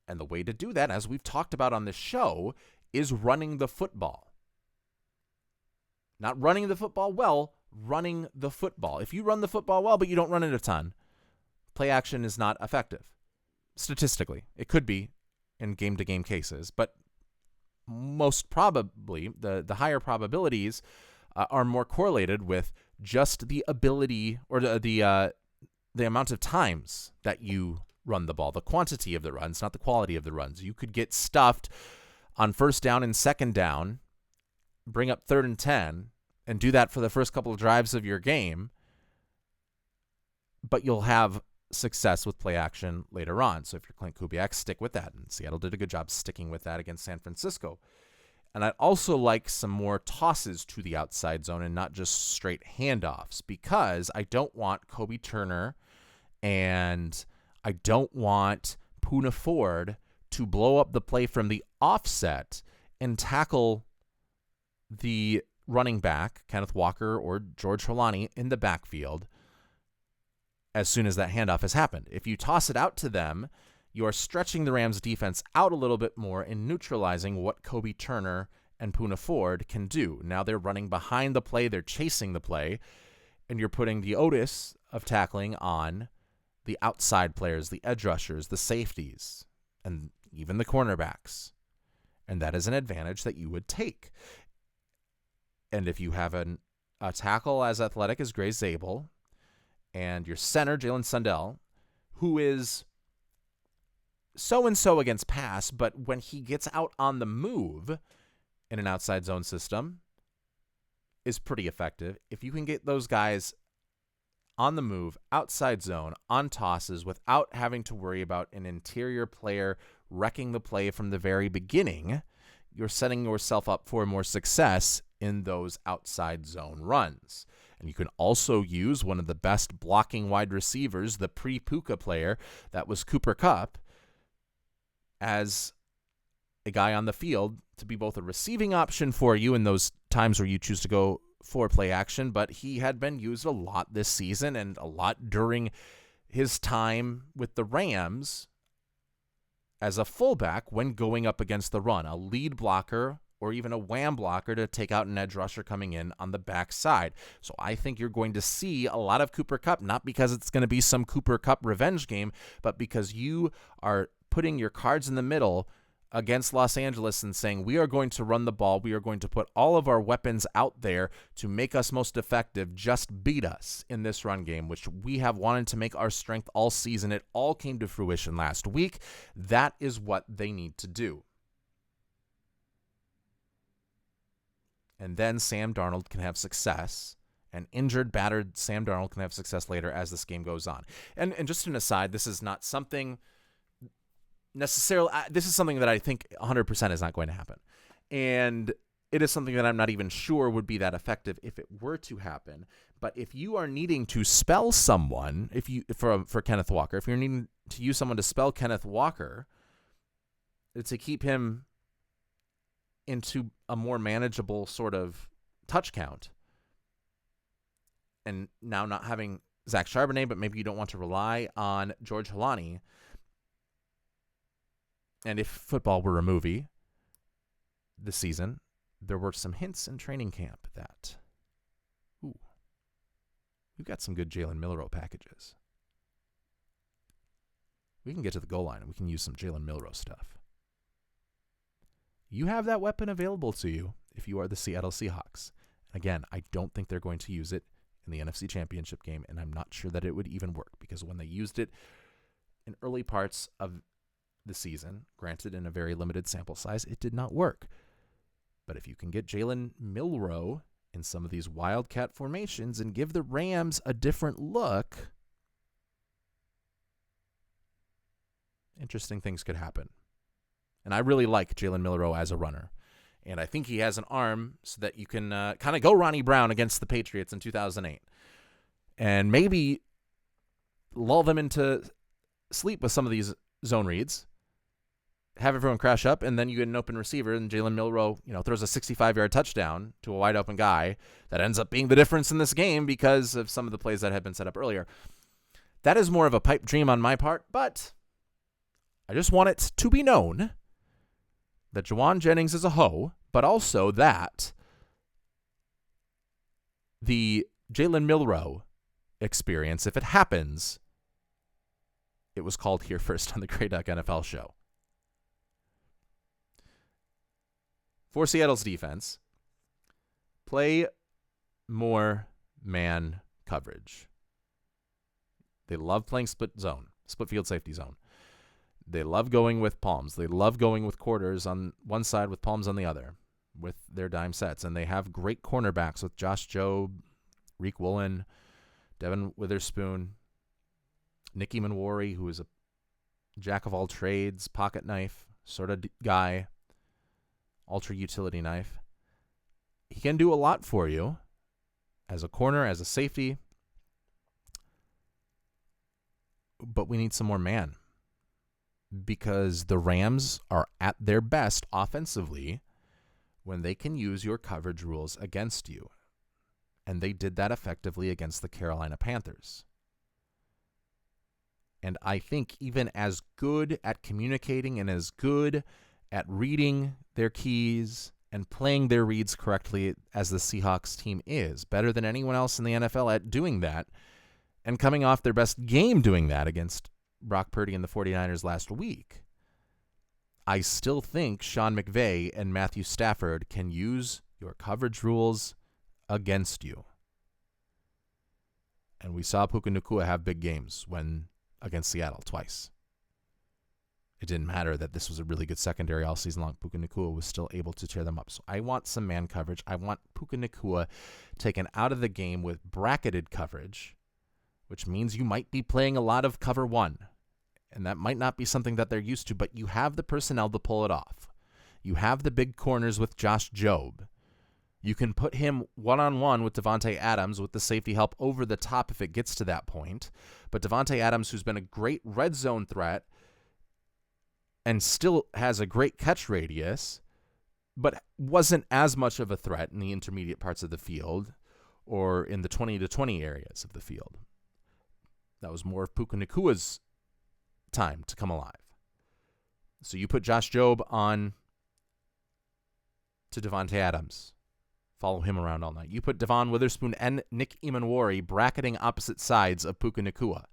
[SPEAKER 1] And the way to do that, as we've talked about on this show, is running the football. Not running the football well, running the football. If you run the football well, but you don't run it a ton, play action is not effective. Statistically, it could be in game-to-game cases, but most probably, the higher probabilities are more correlated with just the ability or the amount of times that you run the ball, the quantity of the runs, not the quality of the runs. You could get stuffed on first down and second down, bring up 3rd and 10, and do that for the first couple of drives of your game, but you'll have success with play action later on. So if you're Clint Kubiak, stick with that. And Seattle did a good job sticking with that against San Francisco. And I'd also like some more tosses to the outside zone and not just straight handoffs, because I don't want Kobe Turner and I don't want Poona Ford to blow up the play from the offset and tackle the running back, Kenneth Walker or George Holani, in the backfield as soon as that handoff has happened. If you toss it out to them, you are stretching the Rams defense out a little bit more and neutralizing what Kobe Turner and Poona Ford can do. Now they're running behind the play, they're chasing the play, and you're putting the onus of tackling on the outside players, the edge rushers, the safeties, and even the cornerbacks. And that is an advantage that you would take. And if you have a tackle as athletic as Gray Zabel, and your center, Jalen Sundell, who is so-and-so against pass, but when he gets out on the move in an outside zone system, is pretty effective. If you can get those guys on the move, outside zone, on tosses, without having to worry about an interior player wrecking the play from the very beginning, you're setting yourself up for more success in those outside zone runs. And you can also use one of the best blocking wide receivers, the pre-Puka player, that was Cooper Kupp, as a guy on the field to be both a receiving option for you in those times where you choose to go for play action, but he had been used a lot this season and a lot during his time with the Rams as a fullback when going up against the run, a lead blocker or even a wham blocker to take out an edge rusher coming in on the backside. So I think you're going to see a lot of Cooper Kupp, not because it's going to be some Cooper Kupp revenge game, but because you are putting your cards in the middle against Los Angeles and saying, we are going to run the ball, we are going to put all of our weapons out there to make us most effective, just beat us in this run game, which we have wanted to make our strength all season. It all came to fruition last week. That is what they need to do. And then Sam Darnold can have success, and injured, battered Sam Darnold can have success later as this game goes on. And just an aside, this is not something necessarily, this is something that I think 100% is not going to happen. And it is something that I'm not even sure would be that effective if it were to happen. But if you are needing to spell someone, for Kenneth Walker, if you're needing to use someone to spell Kenneth Walker, to keep him into a more manageable sort of touch count, and now not having Zach Charbonnet, but maybe you don't want to rely on George Holani. And if football were a movie this season, there were some hints in training camp that, we've got some good Jalen Milroe packages. We can get to the goal line and we can use some Jalen Milroe stuff. You have that weapon available to you if you are the Seattle Seahawks. Again, I don't think they're going to use it in the NFC Championship game, and I'm not sure that it would even work because when they used it in early parts of the season, granted in a very limited sample size, it did not work. But if you can get Jalen Milroe in some of these wildcat formations and give the Rams a different look, interesting things could happen. And I really like Jalen Milroe as a runner. And I think he has an arm so that you can kind of go Ronnie Brown against the Patriots in 2008. And maybe lull them into sleep with some of these zone reads, have everyone crash up, and then you get an open receiver, and Jalen Milroe, throws a 65-yard touchdown to a wide open guy that ends up being the difference in this game because of some of the plays that had been set up earlier. That is more of a pipe dream on my part, but I just want it to be known that Juwan Jennings is a hoe, but also that the Jalen Milroe experience, if it happens, it was called here first on the Grey Duck NFL show. For Seattle's defense, play more man coverage. They love playing split field safety zone. They love going with palms. They love going with quarters on one side with palms on the other with their dime sets. And they have great cornerbacks with Josh Jobe, Reek Woolen, Devin Witherspoon, Nicky Manwari, who is a jack of all trades, pocket knife sort of guy, ultra utility knife. He can do a lot for you as a corner, as a safety. But we need some more man. Because the Rams are at their best offensively when they can use your coverage rules against you. And they did that effectively against the Carolina Panthers. And I think even as good at communicating and as good at reading their keys and playing their reads correctly as the Seahawks team is, better than anyone else in the NFL at doing that, and coming off their best game doing that against Brock Purdy and the 49ers last week, I still think Sean McVay and Matthew Stafford can use your coverage rules against you. And we saw Puka Nacua have big games against Seattle twice. It didn't matter that this was a really good secondary all season long. Puka Nacua was still able to tear them up. So I want some man coverage. I want Puka Nacua taken out of the game with bracketed coverage, which means you might be playing a lot of cover one. And that might not be something that they're used to, but you have the personnel to pull it off. You have the big corners with Josh Jobe. You can put him one-on-one with Davante Adams with the safety help over the top if it gets to that point. But Davante Adams, who's been a great red zone threat and still has a great catch radius, but wasn't as much of a threat in the intermediate parts of the field or in the 20-20 areas of the field. That was more of Puka Nacua's time to come alive. So you put Josh Jobe on to Davante Adams. Follow him around all night. You put Devon Witherspoon and Nick Emanwari bracketing opposite sides of Puka Nacua.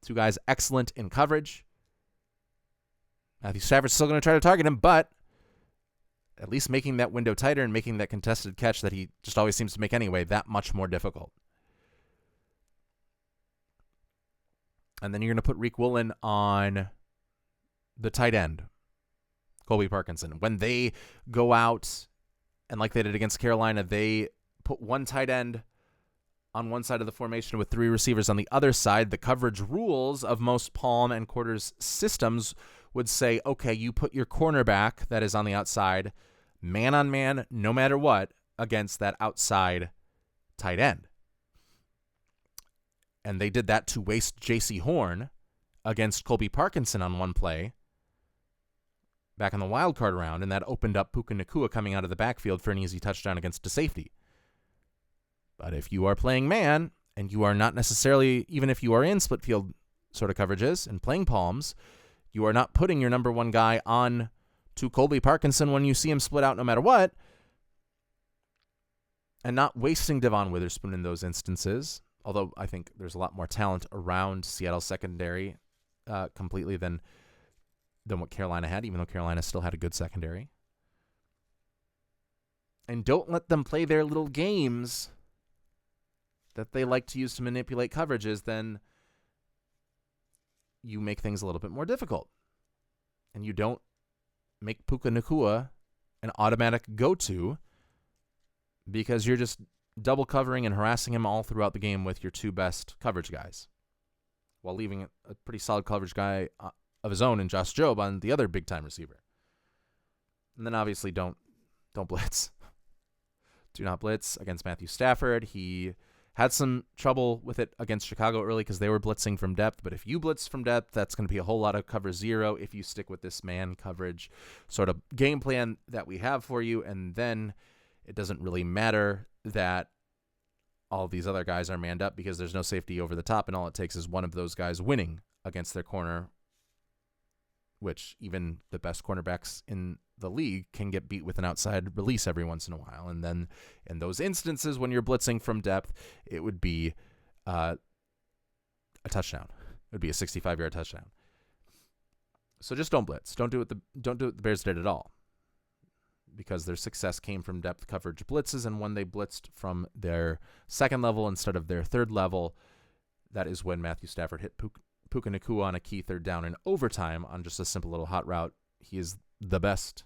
[SPEAKER 1] Two guys excellent in coverage. Matthew Stafford's still going to try to target him, but at least making that window tighter and making that contested catch that he just always seems to make anyway that much more difficult. And then you're going to put Reek Woolen on the tight end, Colby Parkinson. When they go out, and like they did against Carolina, they put one tight end on one side of the formation with three receivers on the other side. The coverage rules of most palm and quarters systems would say, okay, you put your cornerback that is on the outside, man on man, no matter what, against that outside tight end. And they did that to waste J.C. Horn against Colby Parkinson on one play back in the wildcard round, and that opened up Puka Nacua coming out of the backfield for an easy touchdown against a safety. But if you are playing man, and you are not necessarily, even if you are in split field sort of coverages and playing palms, you are not putting your number one guy on to Colby Parkinson when you see him split out no matter what, and not wasting Devon Witherspoon in those instances. Although I think there's a lot more talent around Seattle secondary completely than than what Carolina had, even though Carolina still had a good secondary. And don't let them play their little games that they like to use to manipulate coverages, then you make things a little bit more difficult. And you don't make Puka Nacua an automatic go-to because you're just double covering and harassing him all throughout the game with your two best coverage guys, while leaving a pretty solid coverage guy of his own in Josh Jobe on the other big-time receiver. And then obviously don't blitz. Do not blitz against Matthew Stafford. He had some trouble with it against Chicago early because they were blitzing from depth. But if you blitz from depth, that's going to be a whole lot of cover zero if you stick with this man coverage sort of game plan that we have for you. And then it doesn't really matter that all these other guys are manned up because there's no safety over the top, and all it takes is one of those guys winning against their corner, which even the best cornerbacks in the league can get beat with an outside release every once in a while. And then in those instances when you're blitzing from depth, it would be a touchdown. It would be a 65-yard touchdown. So just don't blitz. Don't do what the Bears did at all, because their success came from depth coverage blitzes, and when they blitzed from their second level instead of their third level, that is when Matthew Stafford hit Puka Nacua on a key third down in overtime on just a simple little hot route. He is the best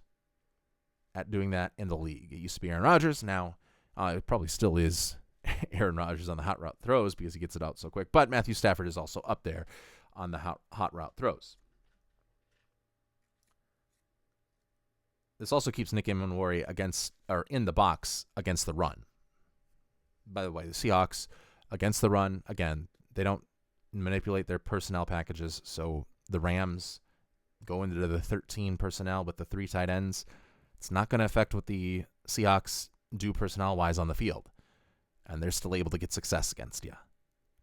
[SPEAKER 1] at doing that in the league. It used to be Aaron Rodgers. Now it probably still is Aaron Rodgers on the hot route throws because he gets it out so quick. But Matthew Stafford is also up there on the hot route throws. This also keeps Nick Emmanwori in the box against the run. By the way, the Seahawks against the run, again, they don't manipulate their personnel packages, so the Rams go into the 13 personnel with the 3 tight ends. It's not going to affect what the Seahawks do personnel-wise on the field, and they're still able to get success against you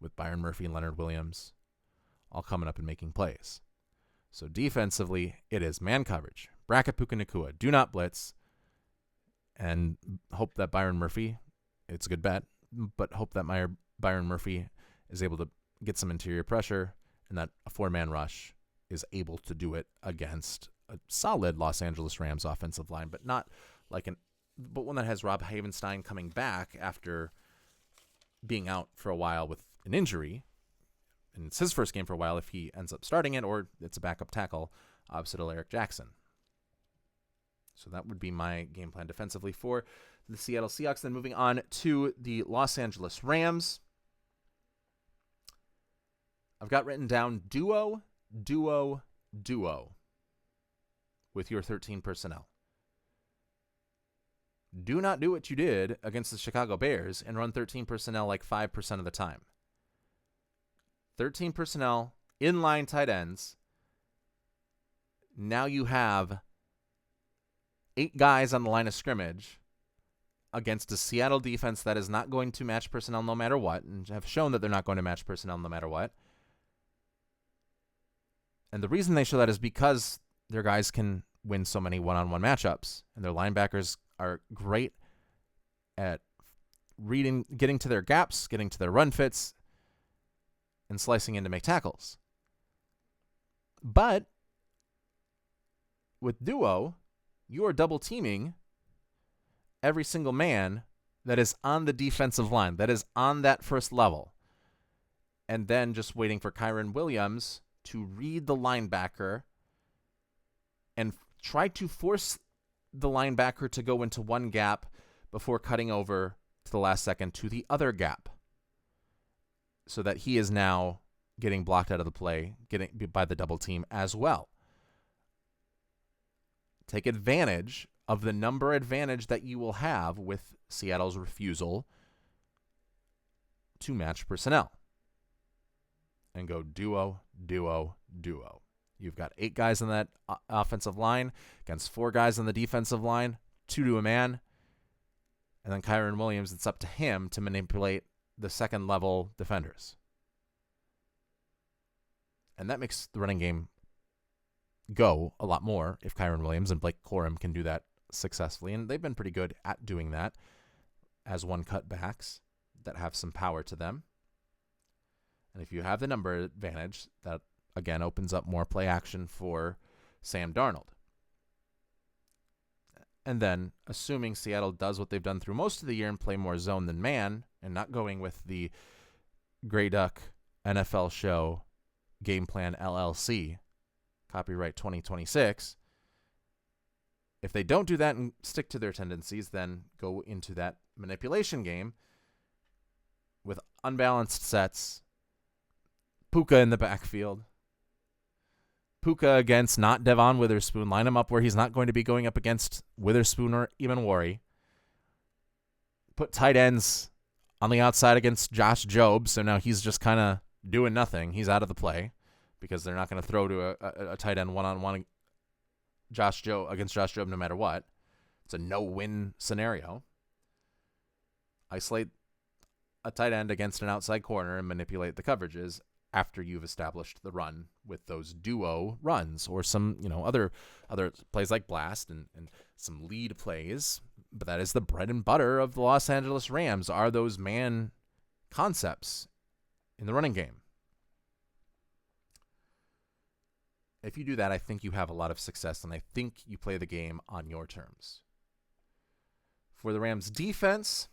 [SPEAKER 1] with Byron Murphy and Leonard Williams all coming up and making plays. So defensively, it is man coverage. Bracket Puka Nacua. Do not blitz. And hope that Byron Murphy, it's a good bet, but hope that Byron Murphy is able to get some interior pressure and that a 4-man rush is able to do it against a solid Los Angeles Rams offensive line, but not like but one that has Rob Havenstein coming back after being out for a while with an injury. And it's his first game for a while if he ends up starting it, or it's a backup tackle opposite Alaric Jackson. So that would be my game plan defensively for the Seattle Seahawks. Then moving on to the Los Angeles Rams. I've got written down duo with your 13 personnel. Do not do what you did against the Chicago Bears and run 13 personnel like 5% of the time. 13 personnel, inline tight ends. Now you have 8 guys on the line of scrimmage against a Seattle defense that is not going to match personnel no matter what, and have shown that they're not going to match personnel no matter what. And the reason they show that is because their guys can win so many one-on-one matchups, and their linebackers are great at reading, getting to their gaps, getting to their run fits, and slicing in to make tackles. But with duo, you are double teaming every single man that is on the defensive line, that is on that first level, and then just waiting for Kyren Williams to read the linebacker and try to force the linebacker to go into one gap before cutting over to the last second to the other gap, so that he is now getting blocked out of the play, getting by the double team as well. Take advantage of the number advantage that you will have with Seattle's refusal to match personnel. And go duo. You've got 8 guys on that offensive line against 4 guys on the defensive line, 2 to a man. And then Kyren Williams, it's up to him to manipulate the second level defenders. And that makes the running game go a lot more if Kyren Williams and Blake Corum can do that successfully. And they've been pretty good at doing that as one-cut backs that have some power to them. And if you have the number advantage, that again opens up more play action for Sam Darnold. And then, assuming Seattle does what they've done through most of the year and play more zone than man, and not going with the Grey Duck NFL show Game Plan LLC, copyright 2026, if they don't do that and stick to their tendencies, then go into that manipulation game with unbalanced sets, Puka in the backfield, Puka against not Devon Witherspoon. Line him up where he's not going to be going up against Witherspoon or even Worry. Put tight ends on the outside against Josh Jobe, so now he's just kind of doing nothing. He's out of the play because they're not going to throw to a tight end one-on-one against Josh Jobe no matter what. It's a no-win scenario. Isolate a tight end against an outside corner and manipulate the coverages after you've established the run with those duo runs or some, other plays like blast and some lead plays. But that is the bread and butter of the Los Angeles Rams, are those man concepts in the running game. If you do that, I think you have a lot of success, and I think you play the game on your terms. For the Rams defense,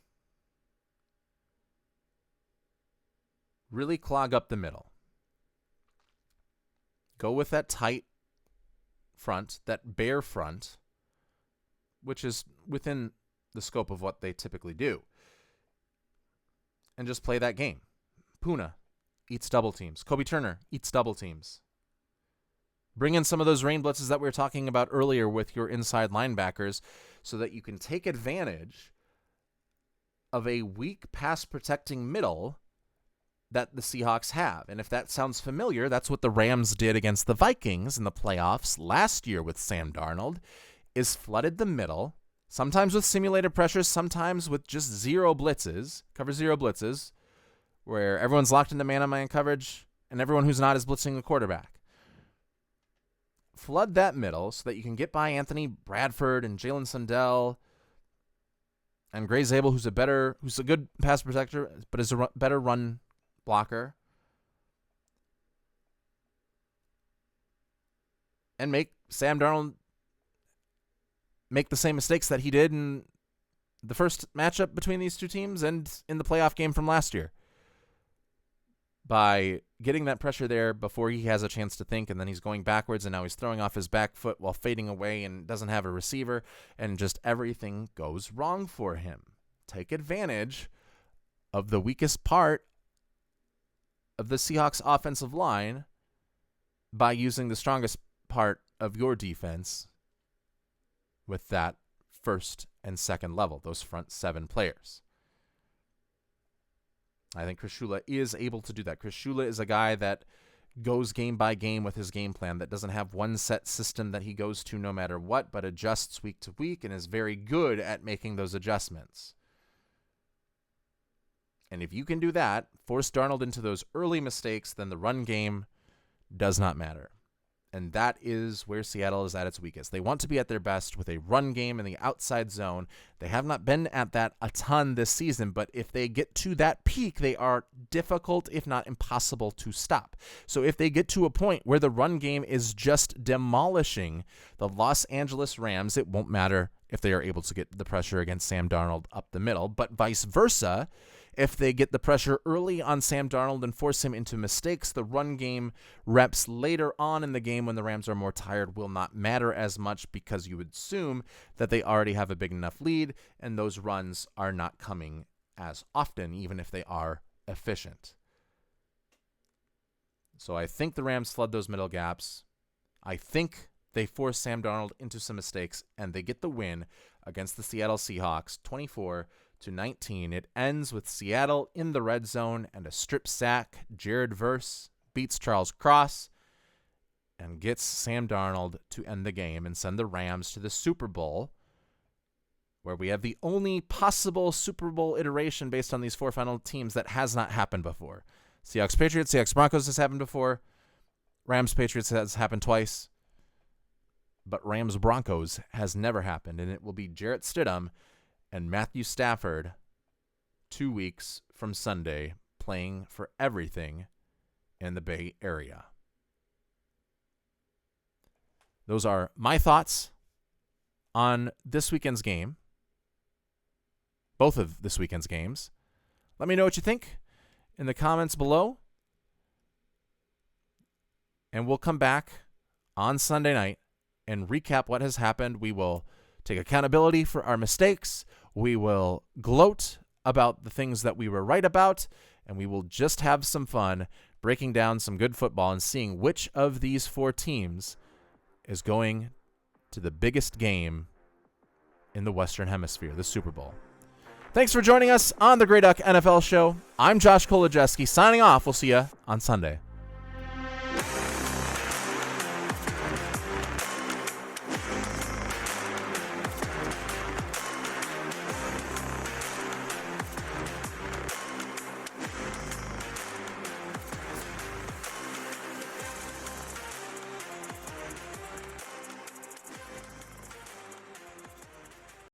[SPEAKER 1] really clog up the middle. Go with that tight front, that bare front, which is within the scope of what they typically do. And just play that game. Puna eats double teams. Kobe Turner eats double teams. Bring in some of those rain blitzes that we were talking about earlier with your inside linebackers so that you can take advantage of a weak pass protecting middle that the Seahawks have. And if that sounds familiar, that's what the Rams did against the Vikings in the playoffs last year with Sam Darnold, is flooded the middle, sometimes with simulated pressures, sometimes with just cover zero blitzes, where everyone's locked into man-on-man coverage and everyone who's not is blitzing the quarterback. Flood that middle so that you can get by Anthony Bradford and Jalen Sundell and Gray Zabel, who's a good pass protector, but is a better run blocker, and make Sam Darnold make the same mistakes that he did in the first matchup between these two teams and in the playoff game from last year, by getting that pressure there before he has a chance to think, and then he's going backwards, and now he's throwing off his back foot while fading away and doesn't have a receiver, and just everything goes wrong for him. Take advantage of the weakest part of the Seahawks offensive line by using the strongest part of your defense with that first and second level, those front seven players. I think Chris Shula is able to do that. Chris Shula is a guy that goes game by game with his game plan, that doesn't have one set system that he goes to no matter what, but adjusts week to week and is very good at making those adjustments. And if you can do that, force Darnold into those early mistakes, then the run game does not matter. And that is where Seattle is at its weakest. They want to be at their best with a run game in the outside zone. They have not been at that a ton this season, but if they get to that peak, they are difficult, if not impossible, to stop. So if they get to a point where the run game is just demolishing the Los Angeles Rams, it won't matter if they are able to get the pressure against Sam Darnold up the middle, but vice versa. If they get the pressure early on Sam Darnold and force him into mistakes, the run game reps later on in the game when the Rams are more tired will not matter as much, because you would assume that they already have a big enough lead and those runs are not coming as often, even if they are efficient. So I think the Rams flood those middle gaps. I think they force Sam Darnold into some mistakes and they get the win against the Seattle Seahawks, 24-19. It ends with Seattle in the red zone and a strip sack. Jared Verse beats Charles Cross and gets Sam Darnold to end the game and send the Rams to the Super Bowl, where we have the only possible Super Bowl iteration based on these four final teams that has not happened before. Seahawks Patriots, Seahawks Broncos has happened before. Rams Patriots has happened twice. But Rams Broncos has never happened, and it will be Jarrett Stidham and Matthew Stafford 2 weeks from Sunday playing for everything in the Bay Area. Those are my thoughts on this weekend's game. Both of this weekend's games. Let me know what you think in the comments below. And we'll come back on Sunday night and recap what has happened. We will take accountability for our mistakes. We will gloat about the things that we were right about. And we will just have some fun breaking down some good football and seeing which of these four teams is going to the biggest game in the Western Hemisphere, the Super Bowl. Thanks for joining us on the Grey Duck NFL Show. I'm Josh Kolodziejski signing off. We'll see you on Sunday.